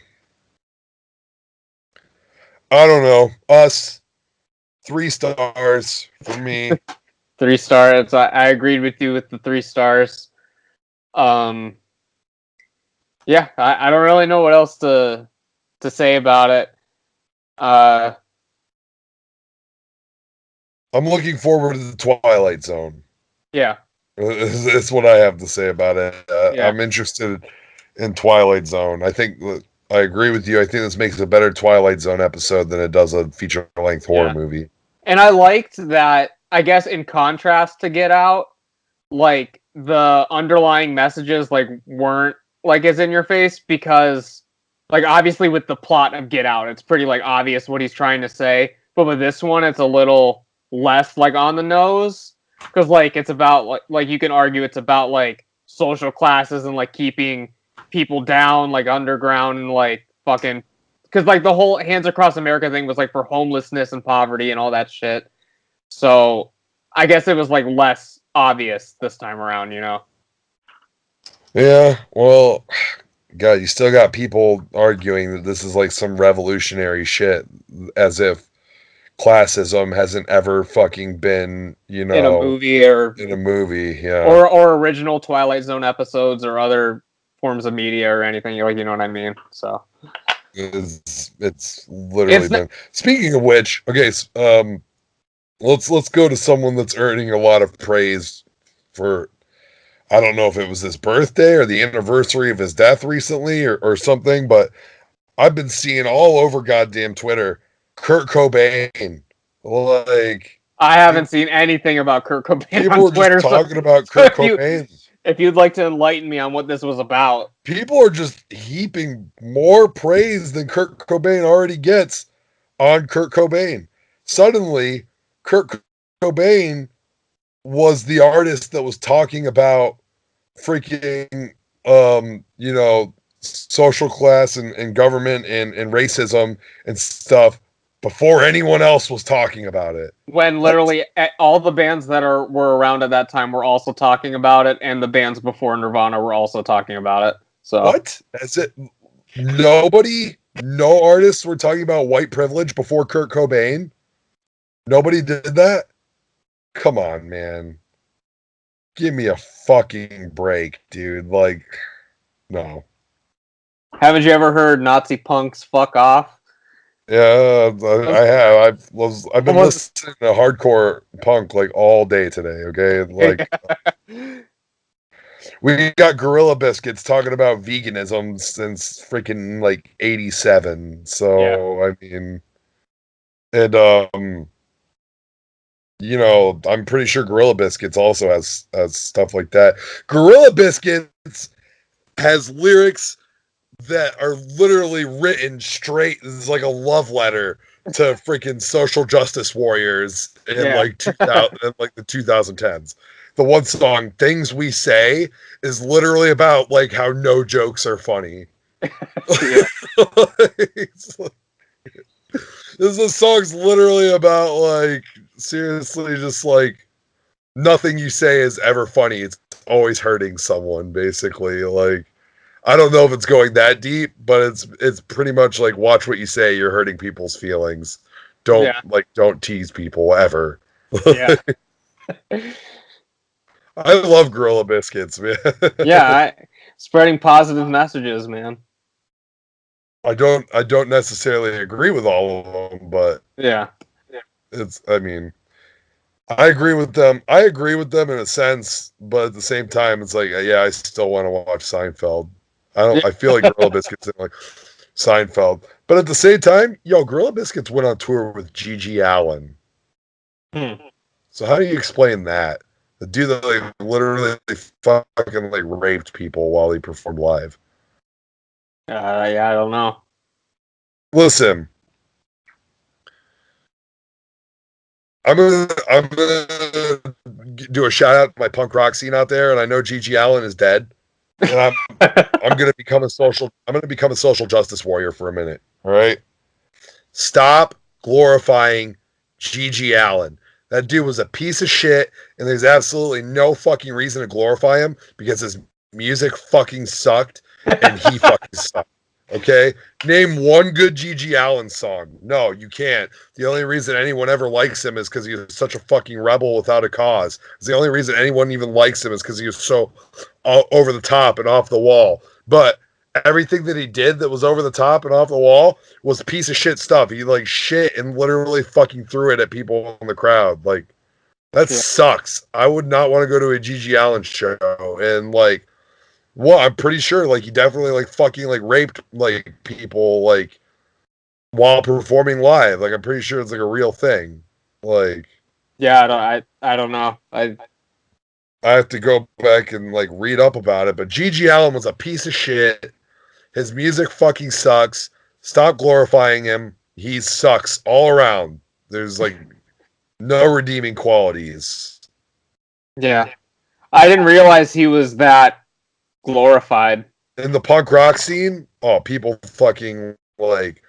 I don't know. Us, 3 stars for me. 3 stars. I agreed with you with the 3 stars. Yeah, I don't really know what else to say about it. I'm looking forward to the Twilight Zone. Yeah. That's what I have to say about it. Yeah. I'm interested in Twilight Zone. I think I agree with you. I think this makes a better Twilight Zone episode than it does a feature-length horror movie. And I liked that, I guess in contrast to Get Out, like the underlying messages like weren't like as in your face because like obviously with the plot of Get Out, it's pretty like obvious what he's trying to say. But with this one, it's a little less like on the nose because like it's about like you can argue it's about like social classes and like keeping people down like underground and like fucking because like the whole Hands Across America thing was like for homelessness and poverty and all that shit. So I guess it was like less obvious this time around, you know. Yeah, well, God, you still got people arguing that this is like some revolutionary shit, as if classism hasn't ever fucking been, you know, In a movie or in a movie, yeah. or original Twilight Zone episodes or other forms of media or anything, like you know what I mean. So It's literally been. Speaking of which, okay, let's go to someone that's earning a lot of praise for, I don't know if it was his birthday or the anniversary of his death recently or something, but I've been seeing all over goddamn Twitter Kurt Cobain. Like, I haven't seen anything about Kurt Cobain people on are just Twitter, so, talking about so Kurt Cobain. if you'd like to enlighten me on what this was about. People are just heaping more praise than Kurt Cobain already gets on Kurt Cobain. Suddenly, Kurt Cobain was the artist that was talking about freaking social class and government and racism and stuff before anyone else was talking about it. When literally all the bands that were around at that time were also talking about it, and the bands before Nirvana were also talking about it. So What? That's it. No artists were talking about white privilege before Kurt Cobain. Nobody did that. Come on, man. Give me a fucking break, dude. Like, no. haven't you ever heard Nazi punks fuck off? Yeah, I have. I've been Almost- listening to hardcore punk like all day today. Okay, like we got Gorilla Biscuits talking about veganism since freaking like '87. So Yeah. I mean, and I'm pretty sure Gorilla Biscuits also has stuff like that. Gorilla Biscuits has lyrics that are literally written straight. It's like a love letter to freaking social justice warriors in Yeah. like 2000, in like the 2010s. The one song "Things We Say" is literally about like how no jokes are funny. Yeah. This song's literally about like seriously just like nothing you say is ever funny. It's always hurting someone, basically. Like, I don't know if it's going that deep, but it's pretty much like watch what you say. You're hurting people's feelings. Yeah. Don't tease people ever. Yeah. I love Gorilla Biscuits, man. Yeah. Spreading positive messages, man. I don't necessarily agree with all of them, but Yeah. I mean, I agree with them. I agree with them in a sense, but at the same time, it's like, yeah, I still want to watch Seinfeld. I feel like Gorilla Biscuits in like Seinfeld, but at the same time, Gorilla Biscuits went on tour with Gigi Allen. Hmm. So how do you explain that? The dude that like literally fucking like raped people while he performed live. Yeah, I don't know. Listen, I'm gonna do a shout out to my punk rock scene out there, and I know Gigi Allen is dead, and I'm gonna become a social justice warrior for a minute. All right, stop glorifying Gigi Allen. That dude was a piece of shit, and there's absolutely no fucking reason to glorify him because his music fucking sucked, and he fucking sucked. Okay? Name one good Gigi Allen song. No, you can't. The only reason anyone ever likes him is because he was such a fucking rebel without a cause. It's the only reason anyone even likes him is because he was so over the top and off the wall. But everything that he did that was over the top and off the wall was a piece of shit stuff. He like shit and literally fucking threw it at people in the crowd. Like, that sucks. I would not want to go to a Gigi Allen show and like, well, I'm pretty sure like he definitely like fucking like raped like people like while performing live. Like, I'm pretty sure it's like a real thing. Like, Yeah, I don't know. I have to go back and like read up about it. But Gigi Allen was a piece of shit. His music fucking sucks. Stop glorifying him. He sucks all around. There's like no redeeming qualities. Yeah. I didn't realize he was that glorified. In the punk rock scene, oh, people fucking like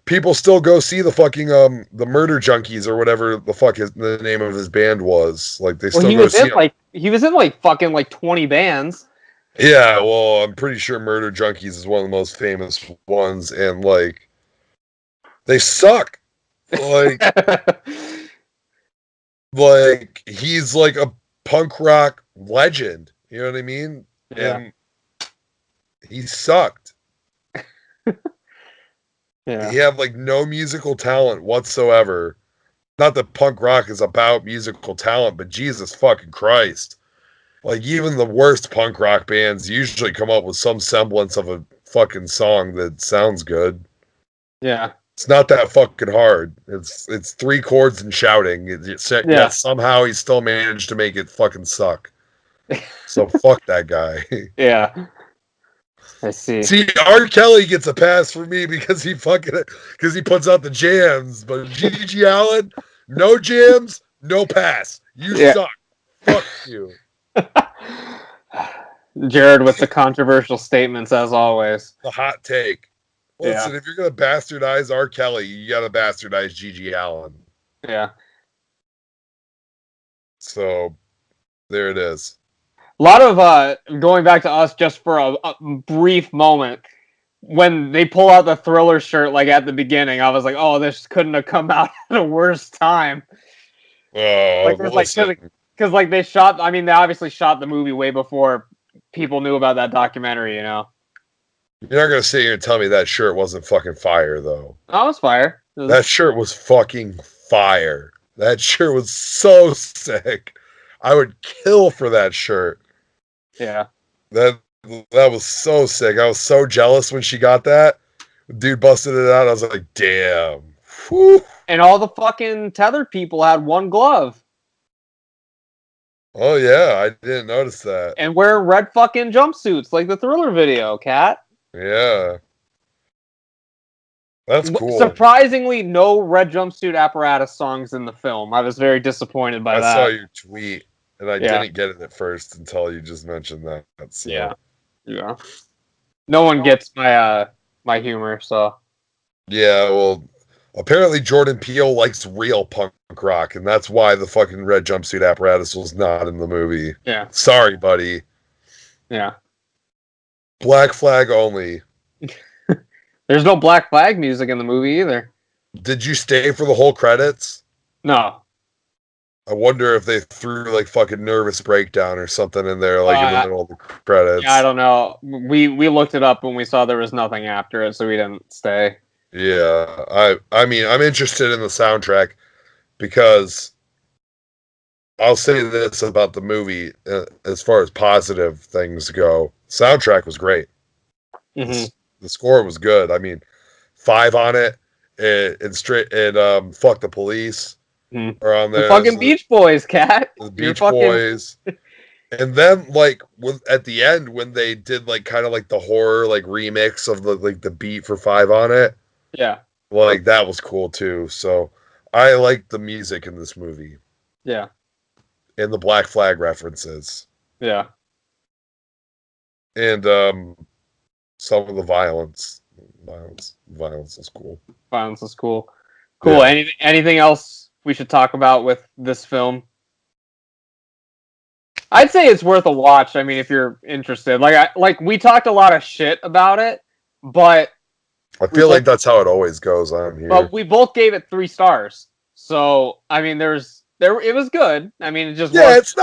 people still go see the fucking the Murder Junkies or whatever the fuck the name of his band was. Like, they still go see him. He was in like fucking like 20 bands. Yeah, well, I'm pretty sure Murder Junkies is one of the most famous ones, and like they suck. Like like he's like a punk rock legend. You know what I mean? Yeah. And he sucked. Yeah. He had like no musical talent whatsoever. not that punk rock is about musical talent, but Jesus fucking Christ. Like, even the worst punk rock bands usually come up with some semblance of a fucking song that sounds good. Yeah. It's not that fucking hard. It's 3 chords and shouting. Yet somehow he still managed to make it fucking suck. So fuck that guy. Yeah. I see. See, R. Kelly gets a pass for me because he puts out the jams, but G.G. Allen, no jams, no pass. You suck. Fuck you. Jared with the controversial statements as always. The hot take. Listen, if you're gonna bastardize R. Kelly, you gotta bastardize G.G. Allen. Yeah. So there it is. A lot of going back to us just for a brief moment. When they pull out the Thriller shirt, like at the beginning, I was like, "Oh, this couldn't have come out at a worse time." Because like they shot. I mean, they obviously shot the movie way before people knew about that documentary. You know. You're not gonna sit here and tell me that shirt wasn't fucking fire, though. Oh, it was fire. That shirt was fucking fire. That shirt was so sick. I would kill for that shirt. Yeah. That was so sick. I was so jealous when she got that. Dude busted it out. I was like, damn. Whew. And all the fucking tethered people had one glove. Oh, yeah. I didn't notice that. And wearing red fucking jumpsuits like the Thriller video, Cat. Yeah. That's cool. Surprisingly, no red jumpsuit apparatus songs in the film. I was very disappointed by that. I saw your tweet, and I didn't get it at first until you just mentioned that. So. Yeah. No one gets my humor, so. Yeah, well, apparently Jordan Peele likes real punk rock, and that's why the fucking red jumpsuit apparatus was not in the movie. Yeah. Sorry, buddy. Yeah. Black Flag only. There's no Black Flag music in the movie either. Did you stay for the whole credits? No. I wonder if they threw like fucking Nervous Breakdown or something in there, like in the middle of the credits. Yeah, I don't know. We looked it up when we saw there was nothing after it, so we didn't stay. Yeah, I mean, I'm interested in the soundtrack because I'll say this about the movie as far as positive things go. Soundtrack was great. Mm-hmm. The score was good. I mean, 5 on it, and Fuck the Police are on there. The fucking Beach Boys, Cat. The Beach Boys. And then, like, at the end, when they did, like, kind of like the horror, like, remix of the beat for 5 on it. Yeah. Like, that was cool, too. So, I like the music in this movie. Yeah. And the Black Flag references. Yeah. And, some of the violence. Violence is cool. Violence is cool. Cool. Yeah. Anything else we should talk about with this film? I'd say it's worth a watch. I mean, if you're interested, like we talked a lot of shit about it, but I feel like that's how it always goes on here. But we both gave it 3 stars. So I mean, it was good. I mean, it just it's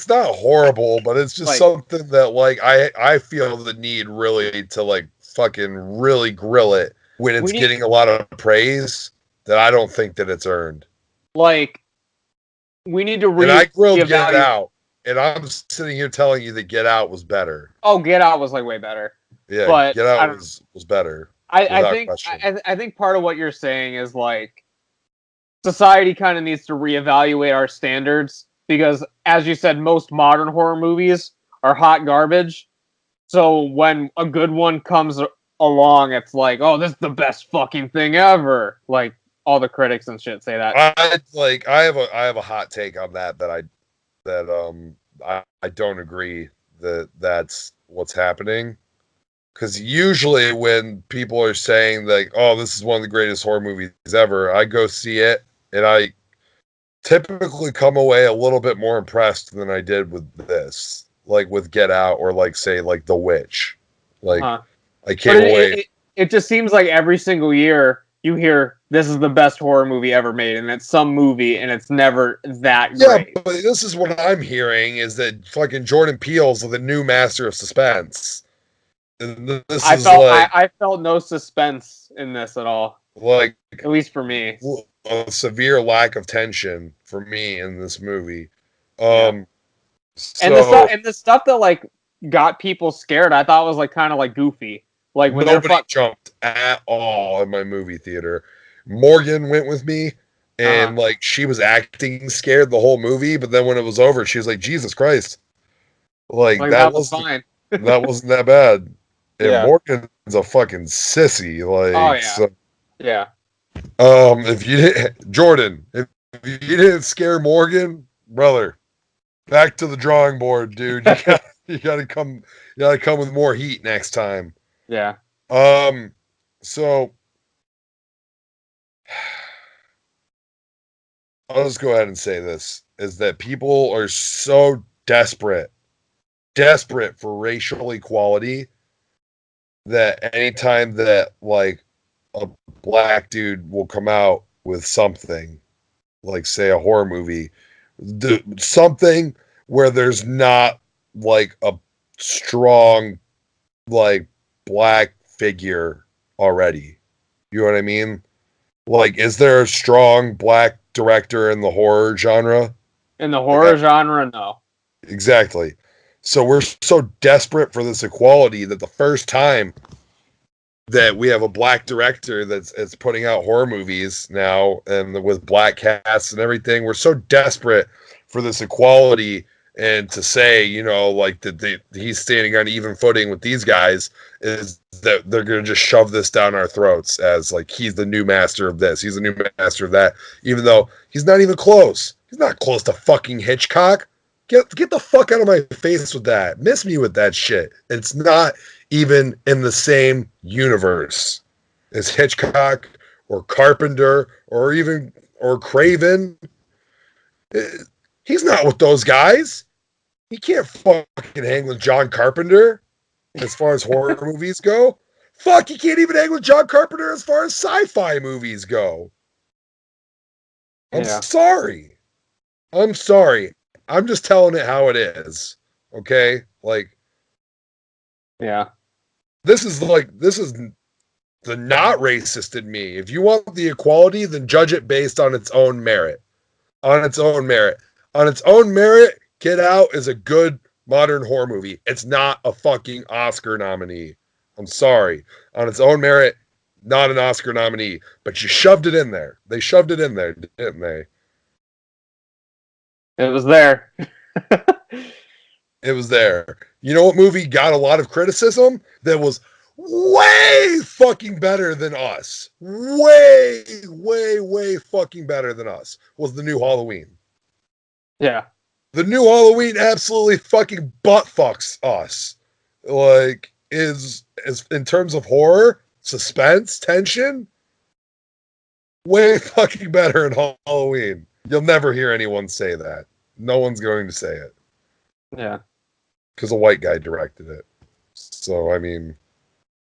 not horrible, but it's just like, something that like I feel the need really to like fucking really grill it when it's getting a lot of praise that I don't think that it's earned. Like, we need to and I grilled Get Out, and I'm sitting here telling you that Get Out was better. Oh, Get Out was like way better. Yeah, but Get Out was better. I think part of what you're saying is like society kind of needs to reevaluate our standards because, as you said, most modern horror movies are hot garbage. So when a good one comes along, it's like, oh, this is the best fucking thing ever. Like all the critics and shit say that. I have a hot take on that I don't agree that that's what's happening. Because usually when people are saying like, oh, this is one of the greatest horror movies ever, I go see it and I typically come away a little bit more impressed than I did with this. Like with Get Out or like say like The Witch. Like I came away. It just seems like every single year you hear this is the best horror movie ever made, and it's some movie and it's never that great. Yeah, but this is what I'm hearing is that fucking Jordan Peele's the new master of suspense. I felt no suspense in this at all. Like, at least for me. a severe lack of tension for me in this movie. And So the stuff that like got people scared, I thought was like kind of like goofy. Like when nobody jumped at all in my movie theater. Morgan went with me, and like she was acting scared the whole movie, but then when it was over, she was like, "Jesus Christ!" Like that was fine. that wasn't that bad. And Yeah. Morgan's a fucking sissy. Like, Oh yeah. so, Yeah. if you didn't, Jordan, if you didn't scare Morgan, brother, back to the drawing board, dude. You gotta come with more heat next time. Yeah. So I'll just go ahead and say this is that people are so desperate for racial equality that anytime that like a black dude will come out with something like say a horror movie, something where there's not like a strong like black figure already. You know what I mean? Like, is there a strong black director in the horror genre? In the horror genre, no. Exactly. So we're so desperate for this equality that the first time that we have a black director that's putting out horror movies now and with black casts and everything, we're so desperate for this equality and to say, you know, like that he's standing on even footing with these guys is that they're going to just shove this down our throats as like he's the new master of this, he's the new master of that, even though he's not even close. He's not close to fucking Hitchcock. Get the fuck out of my face with that. Miss me with that shit. It's not even in the same universe as Hitchcock or Carpenter or Craven. He's not with those guys. He can't fucking hang with John Carpenter as far as horror movies go. Fuck, he can't even hang with John Carpenter as far as sci-fi movies go. I'm sorry. I'm just telling it how it is. Okay? Like, yeah. This is the not racist in me. If you want the equality, then judge it based on its own merit. On its own merit. On its own merit, Get Out is a good modern horror movie. It's not a fucking Oscar nominee. I'm sorry. On its own merit, not an Oscar nominee. But you shoved it in there. They shoved it in there, didn't they? It was there. It was there. You know what movie got a lot of criticism that was way fucking better than us? Way, way, way fucking better than us was the new Halloween. Yeah. The new Halloween absolutely fucking butt fucks us. Like, is in terms of horror, suspense, tension, way fucking better in Halloween. You'll never hear anyone say that. No one's going to say it. Yeah. Because a white guy directed it. So, I mean,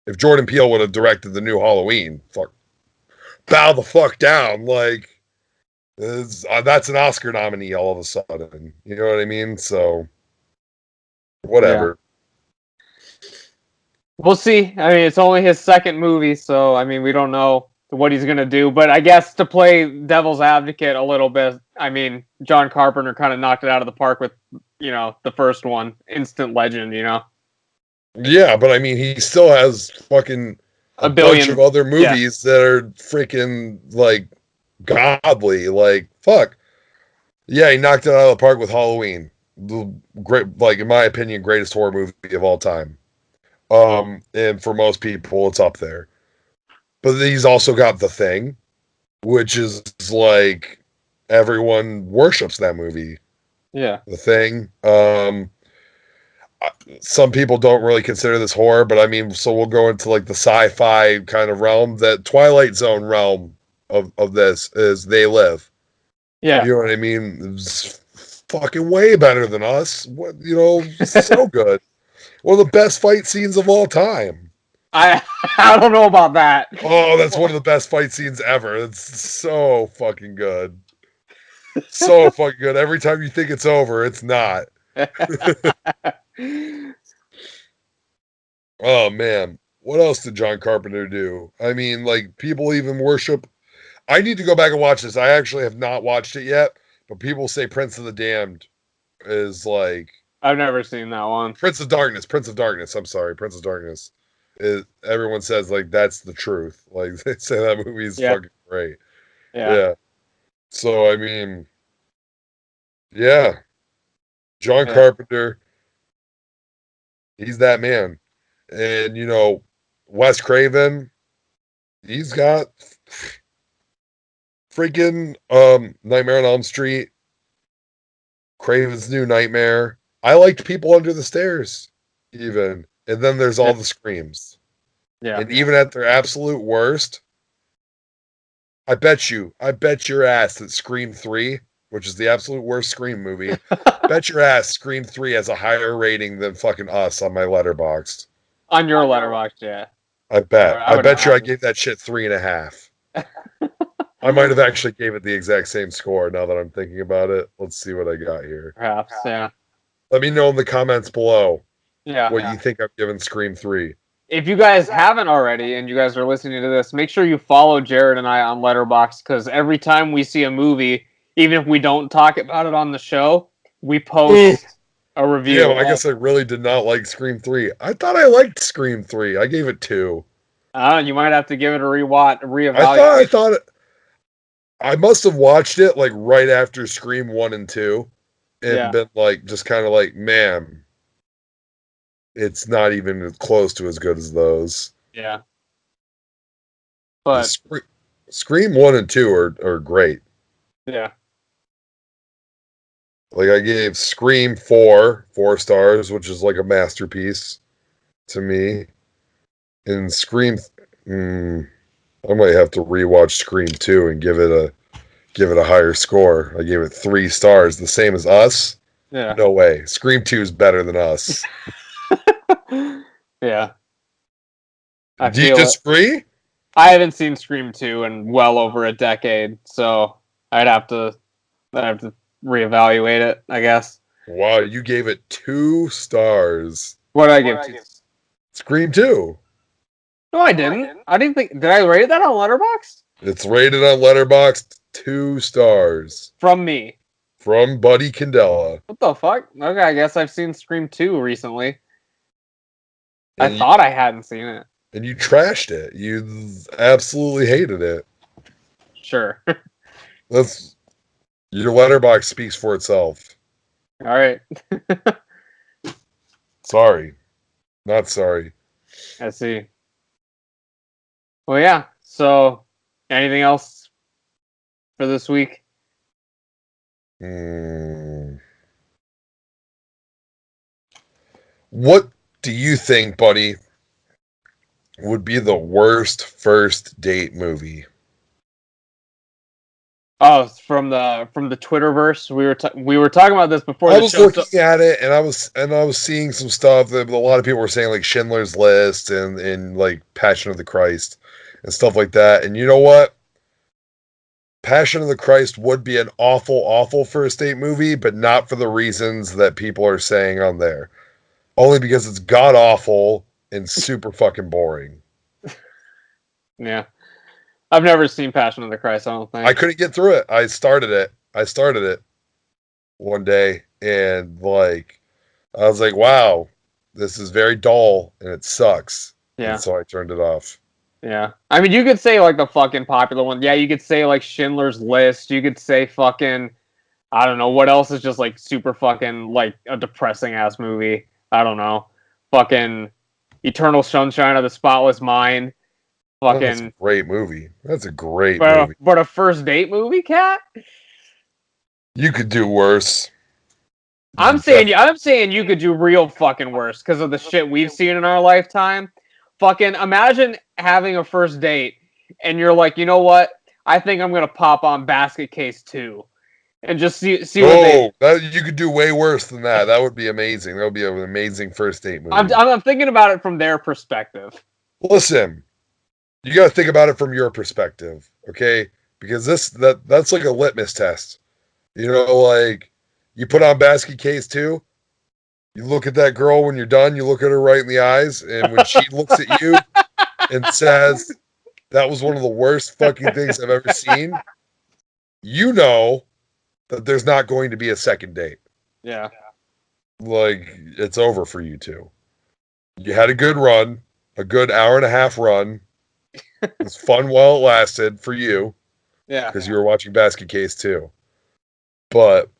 if Jordan Peele would have directed the new Halloween, fuck, bow the fuck down. Like, that's an Oscar nominee all of a sudden. You know what I mean? So, whatever. Yeah. We'll see. I mean, it's only his second movie, so, I mean, we don't know what he's going to do. But I guess to play devil's advocate a little bit, I mean, John Carpenter kind of knocked it out of the park with, you know, the first one, instant legend, you know? Yeah, but I mean, he still has fucking a bunch of other movies that are freaking, like, godly. Like, fuck. Yeah, he knocked it out of the park with Halloween. The great, like, in my opinion, greatest horror movie of all time. And for most people, it's up there. But he's also got The Thing, which is like everyone worships that movie. Yeah. The Thing. Some people don't really consider this horror, but I mean, so we'll go into like the sci-fi kind of realm. That Twilight Zone realm of this is They Live. Yeah. You know what I mean? It's fucking way better than us. What, you know, so good. One of the best fight scenes of all time. I don't know about that. Oh, that's one of the best fight scenes ever. It's so fucking good. So fucking good. Every time you think it's over, it's not. Oh man, what else did John Carpenter do? I mean, like people even worship. I need to go back and watch this. I actually have not watched it yet, but people say Prince of the Damned is like I've never seen that one. Prince of Darkness. I'm sorry, Prince of Darkness. Everyone says like that's the truth. Like they say that movie is fucking great. Yeah. So I mean, yeah, John Carpenter, he's that man, and you know, Wes Craven, he's got freaking Nightmare on Elm Street, Craven's New Nightmare. I liked People Under the Stairs, even, and then there's all the Screams. Yeah. And even at their absolute worst, I bet your ass that Scream 3, which is the absolute worst Scream movie, bet your ass Scream 3 has a higher rating than fucking Us on my Letterboxd. On your Letterboxd, yeah. I bet. I bet you I imagine. gave that shit 3.5. I might have actually gave it the exact same score now that I'm thinking about it. Let's see what I got here. Perhaps, yeah. Let me know in the comments below what you think I've given Scream 3. If you guys haven't already and you guys are listening to this, make sure you follow Jared and I on Letterboxd, because every time we see a movie, even if we don't talk about it on the show, we post a review. Yeah, well, I guess I really did not like Scream 3. I thought I liked Scream 3. I gave it 2. You might have to give it a reevaluate. I thought I must have watched it like right after Scream 1 and 2 and been like, just kind of like, man, it's not even close to as good as those. Yeah. But Scream 1 and 2 are great. Yeah. Like I gave Scream 4 stars, which is like a masterpiece to me. And Scream, I might have to rewatch Scream 2 and give it a higher score. I gave it 3 stars, the same as Us. Yeah. No way. Scream 2 is better than Us. Yeah. Do you disagree? I haven't seen Scream 2 in well over a decade, so I'd have to reevaluate it, I guess. Wow, you gave it 2 stars. What did I give to Scream 2? No, I didn't. I didn't think. Did I rate that on Letterboxd? It's rated on Letterboxd 2 stars. From me. From Buddy Candela. What the fuck? Okay, I guess I've seen Scream 2 recently. I thought I hadn't seen it. And you trashed it. You absolutely hated it. Sure. That's your Letterboxd speaks for itself. All right. Sorry. Not sorry. I see. Well, yeah. So, anything else for this week? What do you think, buddy, would be the worst first date movie? Oh, from the Twitterverse. We were talking about this before. I was looking at it, and I was seeing some stuff that a lot of people were saying, like Schindler's List and like Passion of the Christ and stuff like that. And you know what? Passion of the Christ would be an awful, awful first date movie, but not for the reasons that people are saying on there. Only because it's god awful and super fucking boring. Yeah. I've never seen Passion of the Christ, I don't think. I couldn't get through it. I started it one day, and like I was like, wow, this is very dull and it sucks. Yeah. And so I turned it off. Yeah. I mean, you could say like the fucking popular one. Yeah, you could say like Schindler's List. You could say fucking, I don't know, what else is just like super fucking like a depressing ass movie. I don't know. Fucking Eternal Sunshine of the Spotless Mind. Fucking That's a great movie. That's a great movie. But a first date movie, Cat? You could do worse. I'm saying you could do real fucking worse because of the shit we've seen in our lifetime. Fucking imagine having a first date and you're like, you know what? I think I'm gonna pop on Basket Case 2 and just see what you could do way worse than that. That would be amazing. That would be an amazing first date movie. I'm thinking about it from their perspective. Listen, you got to think about it from your perspective, okay? Because that's like a litmus test. You know, like you put on Basket Case 2, you look at that girl when you're done, you look at her right in the eyes, and when she looks at you and says, that was one of the worst fucking things I've ever seen. You know that there's not going to be a second date. Yeah. Like, it's over for you two. You had a good run, a good hour and a half run. It was fun while it lasted for you. Yeah. Because you were watching Basket Case too. But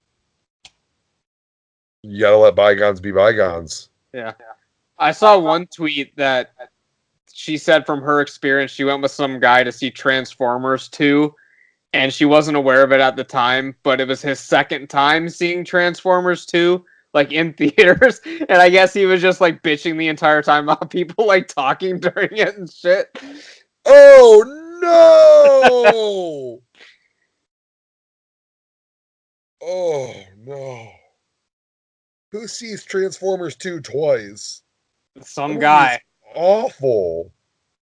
you gotta let bygones be bygones. Yeah. I saw one tweet that she said from her experience, she went with some guy to see Transformers 2, and she wasn't aware of it at the time, but it was his second time seeing Transformers 2, like in theaters, and I guess he was just like bitching the entire time about people like talking during it and shit. Oh no! Oh no. Who sees Transformers 2 twice? Some That guy. movie's awful.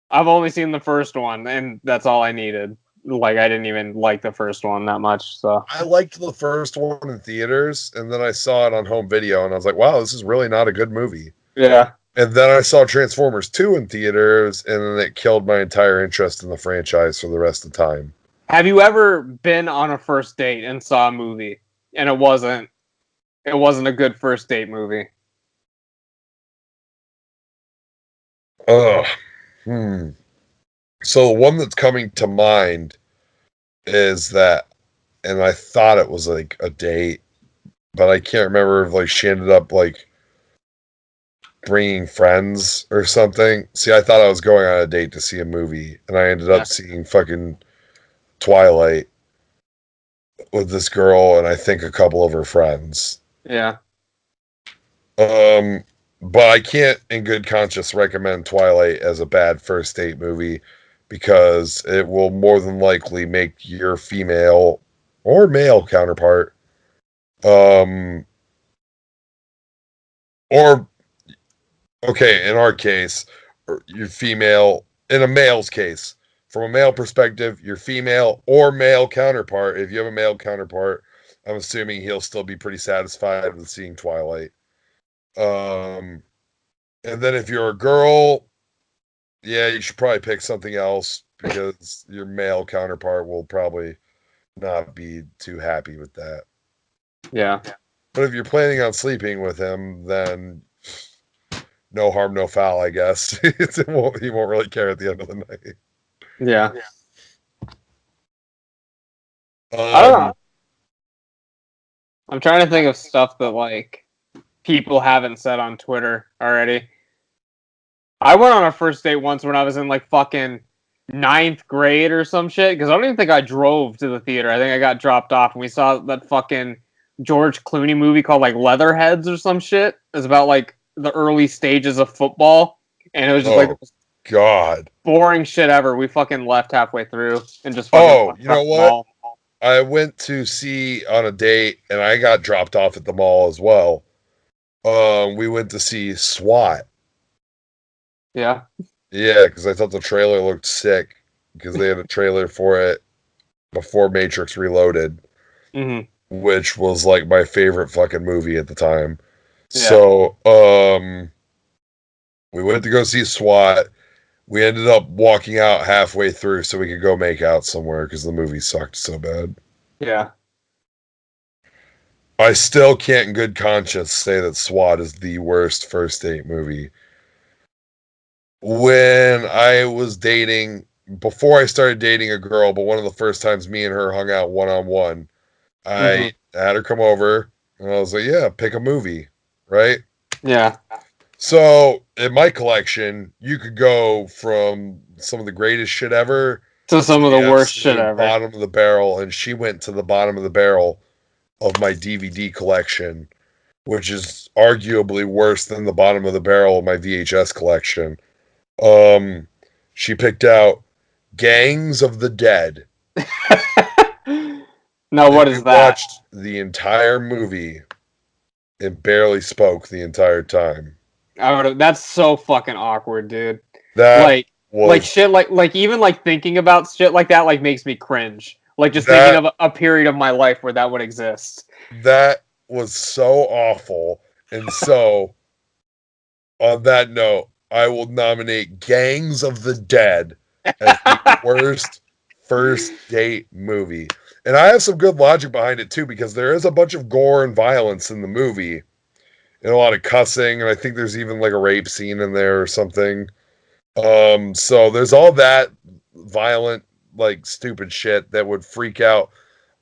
I've only seen the first one, and that's all I needed. Like, I didn't even like the first one that much, so. I liked the first one in theaters, and then I saw it on home video, and I was like, wow, this is really not a good movie. Yeah. And then I saw Transformers 2 in theaters, and then it killed my entire interest in the franchise for the rest of the time. Have you ever been on a first date and saw a movie, and it wasn't a good first date movie? Ugh. So the one that's coming to mind is that, and I thought it was like a date, but I can't remember if like she ended up like bringing friends or something. See, I thought I was going on a date to see a movie, and I ended up seeing fucking Twilight with this girl and I think a couple of her friends. Yeah. But I can't in good conscience recommend Twilight as a bad first date movie because it will more than likely make your female or male counterpart or okay, in our case, your female, in a male's case, from a male perspective, your female or male counterpart, if you have a male counterpart, I'm assuming he'll still be pretty satisfied with seeing Twilight. And then if you're a girl, yeah, you should probably pick something else because your male counterpart will probably not be too happy with that. Yeah. But if you're planning on sleeping with him, then no harm, no foul, I guess. He won't really care at the end of the night. Yeah. I don't know. I'm trying to think of stuff that like people haven't said on Twitter already. I went on a first date once when I was in like fucking 9th grade or some shit because I don't even think I drove to the theater. I think I got dropped off and we saw that fucking George Clooney movie called like Leatherheads or some shit. It's about like the early stages of football, and it was just like the most God boring shit ever. We fucking left halfway through and just fucking you know what? I went to see on a date and I got dropped off at the mall as well. We went to see SWAT. Yeah. Yeah, because I thought the trailer looked sick because they had a trailer for it before Matrix Reloaded, which was like my favorite fucking movie at the time. Yeah. So, we went to go see SWAT. We ended up walking out halfway through so we could go make out somewhere because the movie sucked so bad. Yeah. I still can't in good conscience say that SWAT is the worst first date movie. When I was dating, before I started dating a girl, but one of the first times me and her hung out one-on-one, I had her come over, and I was like, yeah, pick a movie, right? Yeah. So, in my collection, you could go from some of the greatest shit ever to some of the worst shit ever. Bottom of the barrel, and she went to the bottom of the barrel of my DVD collection, which is arguably worse than the bottom of the barrel of my VHS collection. She picked out Gangs of the Dead. Now, what is that? Watched the entire movie and barely spoke the entire time. That's so fucking awkward, dude. That like shit, like even like thinking about shit like that like makes me cringe. Like just thinking of a period of my life where that would exist. That was so awful. And so, on that note, I will nominate Gangs of the Dead as the worst first date movie. And I have some good logic behind it too, because there is a bunch of gore and violence in the movie and a lot of cussing, and I think there's even like a rape scene in there or something. So there's all that violent, like stupid shit that would freak out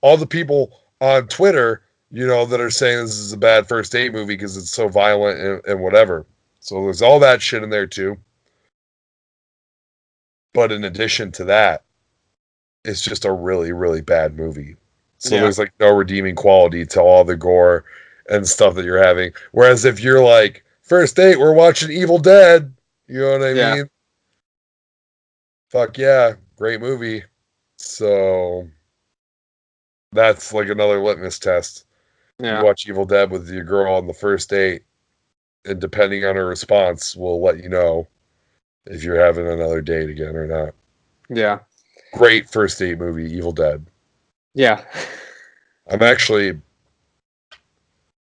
all the people on Twitter, that are saying this is a bad first date movie because it's so violent and whatever. So there's all that shit in there too. But in addition to that, it's just a really, really bad movie. So there's like no redeeming quality to all the gore and stuff that you're having. Whereas if you're like, first date, we're watching Evil Dead, you know what I mean? Fuck yeah, great movie. So that's like another litmus test. You watch Evil Dead with your girl on the first date, and depending on her response, we'll let you know if you're having another date again or not. Yeah. Great first date movie, Evil Dead. Yeah. I'm actually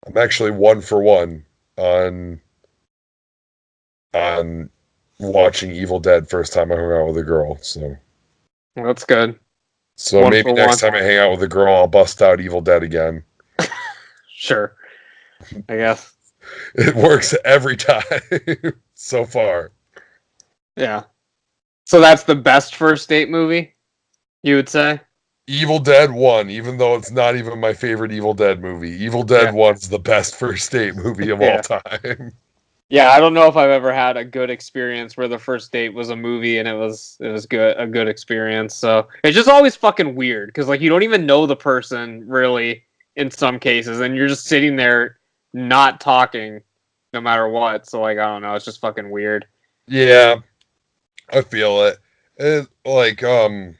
1-for-1 on watching Evil Dead first time I hung out with a girl. So that's good. So maybe next time I hang out with a girl, I'll bust out Evil Dead again. Sure. I guess. It works every time so far. Yeah. So that's the best first date movie, you would say? Evil Dead 1, even though it's not even my favorite Evil Dead movie. Evil Dead 1's the best first date movie of all time. Yeah, I don't know if I've ever had a good experience where the first date was a movie and it was good, a good experience. So it's just always fucking weird because like you don't even know the person really in some cases, and you're just sitting there not talking no matter what. So like I don't know, it's just fucking weird. Yeah, I feel it. Like you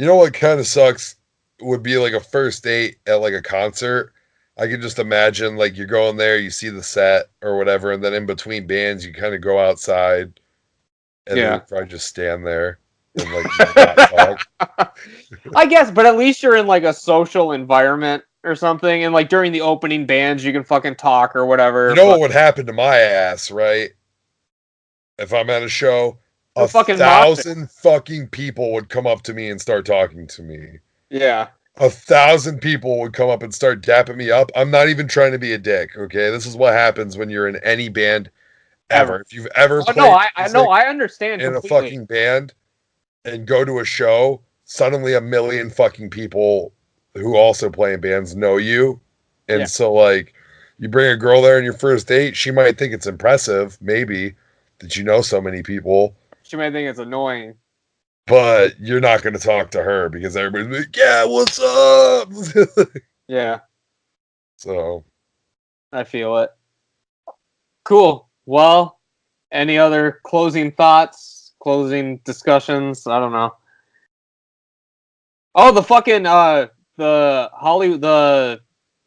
know what kind of sucks would be like a first date at like a concert. I can just imagine like you're going there, you see the set or whatever, and then in between bands you kind of go outside and then you probably just stand there and like not talk. I guess, but at least you're in like a social environment or something, and like during the opening bands you can fucking talk or whatever. You know what would happen to my ass, right? If I'm at a show, 1,000 fucking people would come up to me and start talking to me. Yeah. 1,000 people would come up and start dapping me up. I'm not even trying to be a dick, okay? This is what happens when you're in any band ever. If you've ever played I understand in completely. a fucking band and go to a show, suddenly a million fucking people who also play in bands know you. And so like you bring a girl there on your first date, she might think it's impressive, maybe, that you know so many people. She might think it's annoying. But you're not going to talk to her because everybody's like, yeah, what's up? Yeah. So. I feel it. Cool. Well, any other closing thoughts? Closing discussions? I don't know. Oh, the fucking, the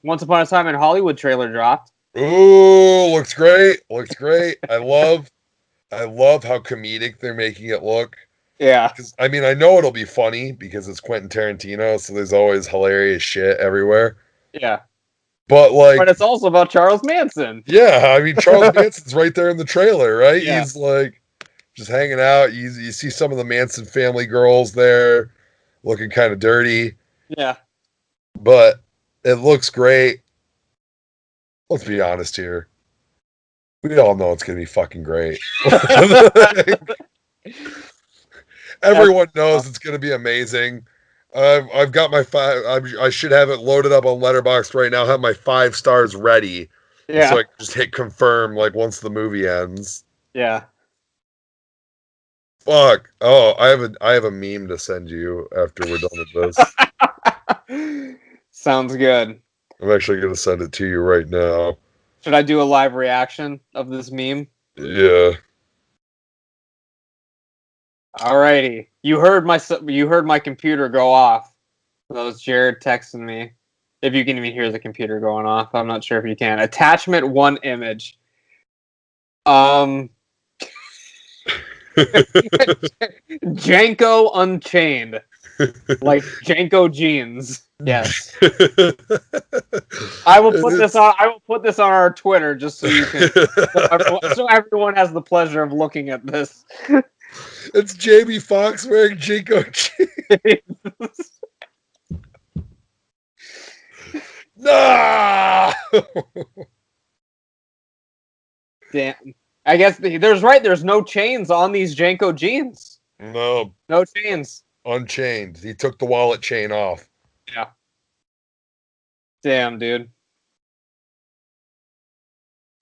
Once Upon a Time in Hollywood trailer dropped. Ooh, looks great. Looks great. I love how comedic they're making it look. Yeah. I mean, I know it'll be funny because it's Quentin Tarantino, so there's always hilarious shit everywhere. Yeah. But it's also about Charles Manson. Yeah, I mean, Charles Manson's right there in the trailer, right? Yeah. He's like just hanging out. You see some of the Manson family girls there looking kind of dirty. Yeah. But it looks great. Let's be honest here. We all know it's going to be fucking great. Everyone knows it's going to be amazing. I've got my 5. I should have it loaded up on Letterboxd right now. Have my 5 stars ready. Yeah. So I can just hit confirm like once the movie ends. Yeah. Fuck. Oh, I have a meme to send you after we're done with this. Sounds good. I'm actually going to send it to you right now. Should I do a live reaction of this meme? Yeah. Alrighty. You heard my computer go off. That was Jared texting me. If you can even hear the computer going off. I'm not sure if you can. Attachment 1 image. Janko Unchained. Like Janko jeans. Yes. I will put this on our Twitter just so you can so everyone has the pleasure of looking at this. It's Jamie Foxx wearing Jinko jeans. No! Damn. I guess there's no chains on these Janko jeans. No, No chains. unchained. He took the wallet chain off. Yeah. Damn, dude.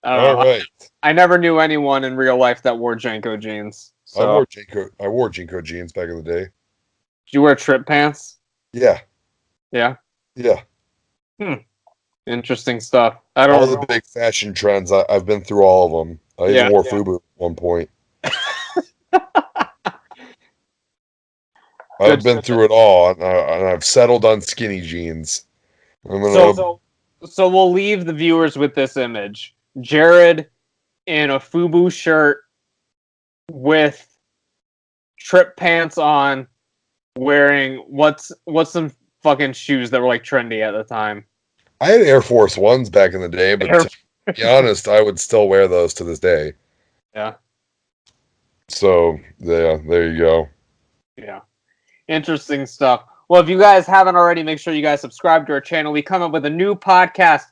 I don't All know. right. I never knew anyone in real life that wore Janko jeans. So. I wore Jinko jeans back in the day. Did you wear trip pants? Yeah. Yeah. Yeah. Interesting stuff. I don't All know. the big fashion trends. I've been through all of them. I even wore FUBU at one point. I've been through it all, and I've settled on skinny jeans. So we'll leave the viewers with this image. Jared in a FUBU shirt with trip pants on, wearing what's some fucking shoes that were like trendy at the time. I had Air Force Ones back in the day, but to be honest, I would still wear those to this day. Yeah. So, yeah, there you go. Yeah. Interesting stuff. Well, if you guys haven't already, make sure you guys subscribe to our channel. We come up with a new podcast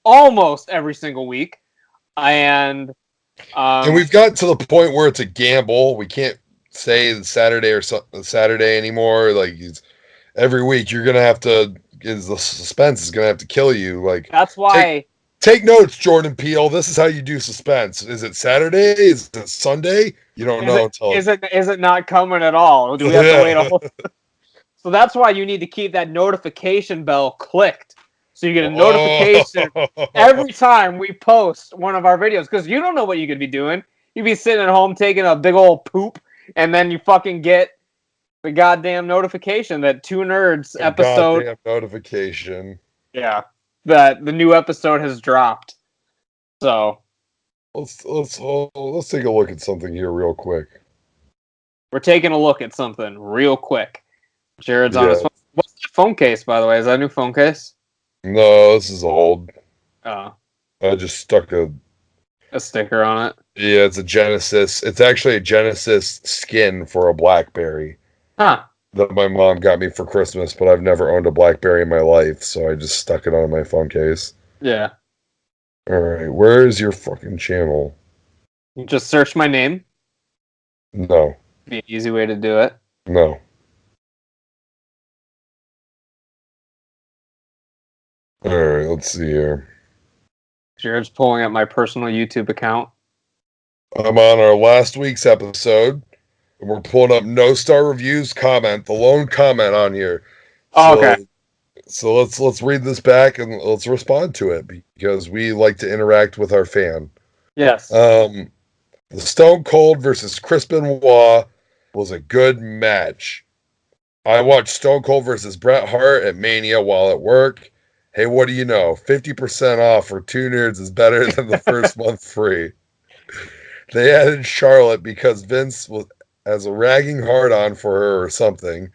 almost every single week. And we've got to the point where it's a gamble. We can't say Saturday or Saturday anymore. Like, every week you're going to have to, the suspense is going to have to kill you. Like, that's why... Take notes, Jordan Peele. This is how you do suspense. Is it Saturday? Is it Sunday? You don't know until... Is it not coming at all? Do we have to wait a whole... So that's why you need to keep that notification bell clicked. So you get a notification every time we post one of our videos. Because you don't know what you could be doing. You'd be sitting at home taking a big old poop. And then you fucking get the goddamn notification that Two Nerds episode... Goddamn notification. Yeah. That the new episode has dropped. So let's take a look at something here real quick. We're taking a look at something real quick. Jared's on his phone. What's the phone case, by the way? Is that a new phone case? No, this is old. Oh. I just stuck a sticker on it. Yeah, it's a Genesis. It's actually a Genesis skin for a BlackBerry. Huh. That my mom got me for Christmas, but I've never owned a BlackBerry in my life, so I just stuck it on my phone case. Yeah. Alright, where is your fucking channel? You just search my name? No. Be an easy way to do it. No. Alright, let's see here. Jared's pulling up my personal YouTube account. I'm on our last week's episode. And we're pulling up no star reviews comment, the lone comment on here. Okay. So let's read this back and let's respond to it because we like to interact with our fan. Yes. The Stone Cold versus Chris Benoit was a good match. I watched Stone Cold versus Bret Hart at Mania while at work. Hey, what do you know? 50% off for Two Nerds is better than the first month free. They added Charlotte because Vince has a ragging hard-on for her or something.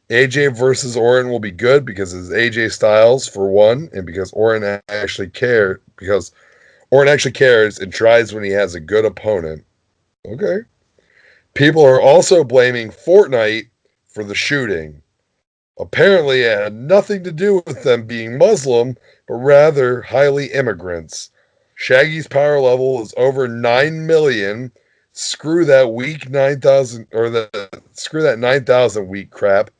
AJ versus Orton will be good because it's AJ Styles for one, and because Orton actually cares and tries when he has a good opponent. Okay. People are also blaming Fortnite for the shooting. Apparently, it had nothing to do with them being Muslim, but rather highly immigrants. Shaggy's power level is over 9 million. Screw that weak 9,000 screw that 9,000 weak crap.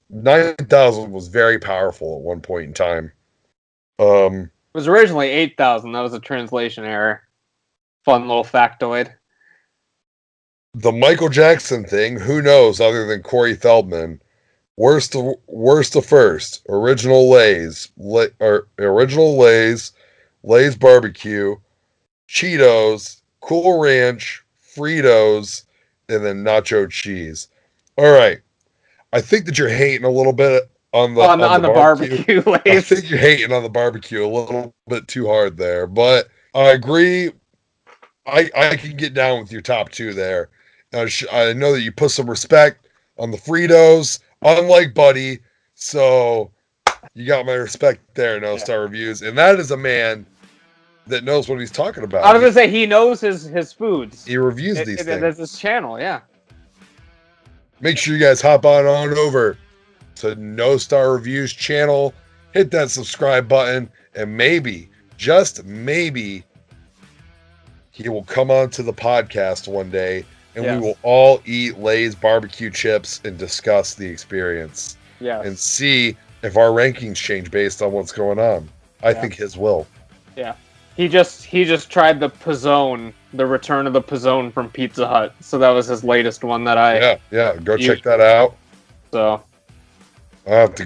9,000 was very powerful at one point in time. It was originally 8,000. That was a translation error. Fun little factoid. The Michael Jackson thing, who knows other than Corey Feldman. Worst to first. Original Lay's. Lay's barbecue, Cheetos, Cool Ranch, Fritos, and then nacho cheese. All right. I think that you're hating a little bit on the barbecue Lay's. I think you're hating on the barbecue a little bit too hard there, but I agree. I can get down with your top two there. I know that you put some respect on the Fritos, unlike Buddy, so you got my respect there, No Star Reviews. And that is a man that knows what he's talking about. I was going to say, he knows his foods. He reviews these things. That's his channel, yeah. make sure you guys hop on over to No Star Reviews channel, hit that subscribe button, and maybe, just maybe, he will come on to the podcast one day, and we will all eat Lay's barbecue chips and discuss the experience. And see if our rankings change based on what's going on. I think his will. Yeah. He just tried the Pizzone, the return of the Pizzone from Pizza Hut. So that was his latest one that I go check that out. So I'll have to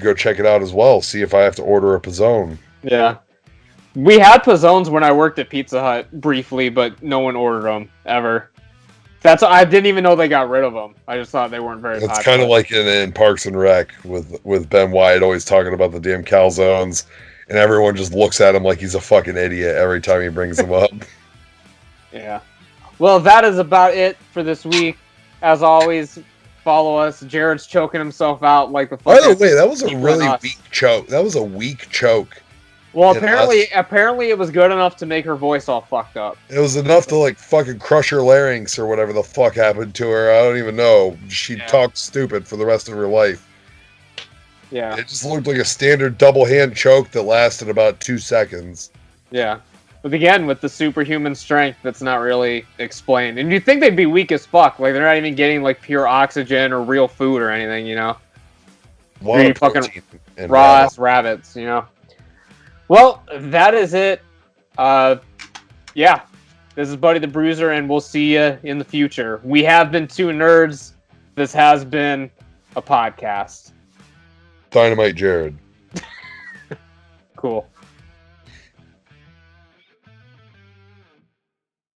go check it out as well, see if I have to order a Pizzone. Yeah. We had Pizzones when I worked at Pizza Hut briefly, but no one ordered them ever. I didn't even know they got rid of them. I just thought they weren't very popular. It's kind of like in Parks and Rec with Ben Wyatt always talking about the damn calzones, and everyone just looks at him like he's a fucking idiot every time he brings them up. Yeah. Well, that is about it for this week. As always, follow us. Jared's choking himself out like the fuck. By the way, that was a really weak choke. That was a weak choke. Well, apparently it was good enough to make her voice all fucked up. It was enough to like fucking crush her larynx or whatever the fuck happened to her. I don't even know. She talked stupid for the rest of her life. Yeah. It just looked like a standard double hand choke that lasted about 2 seconds. Yeah. But again, with the superhuman strength that's not really explained. And you'd think they'd be weak as fuck. Like, they're not even getting, like, pure oxygen or real food or anything, you know? Fucking raw-ass rabbits, you know? Well, that is it. Yeah. This is Buddy the Bruiser, and we'll see you in the future. We have been two nerds. This has been a podcast. Dynamite Jared. Cool.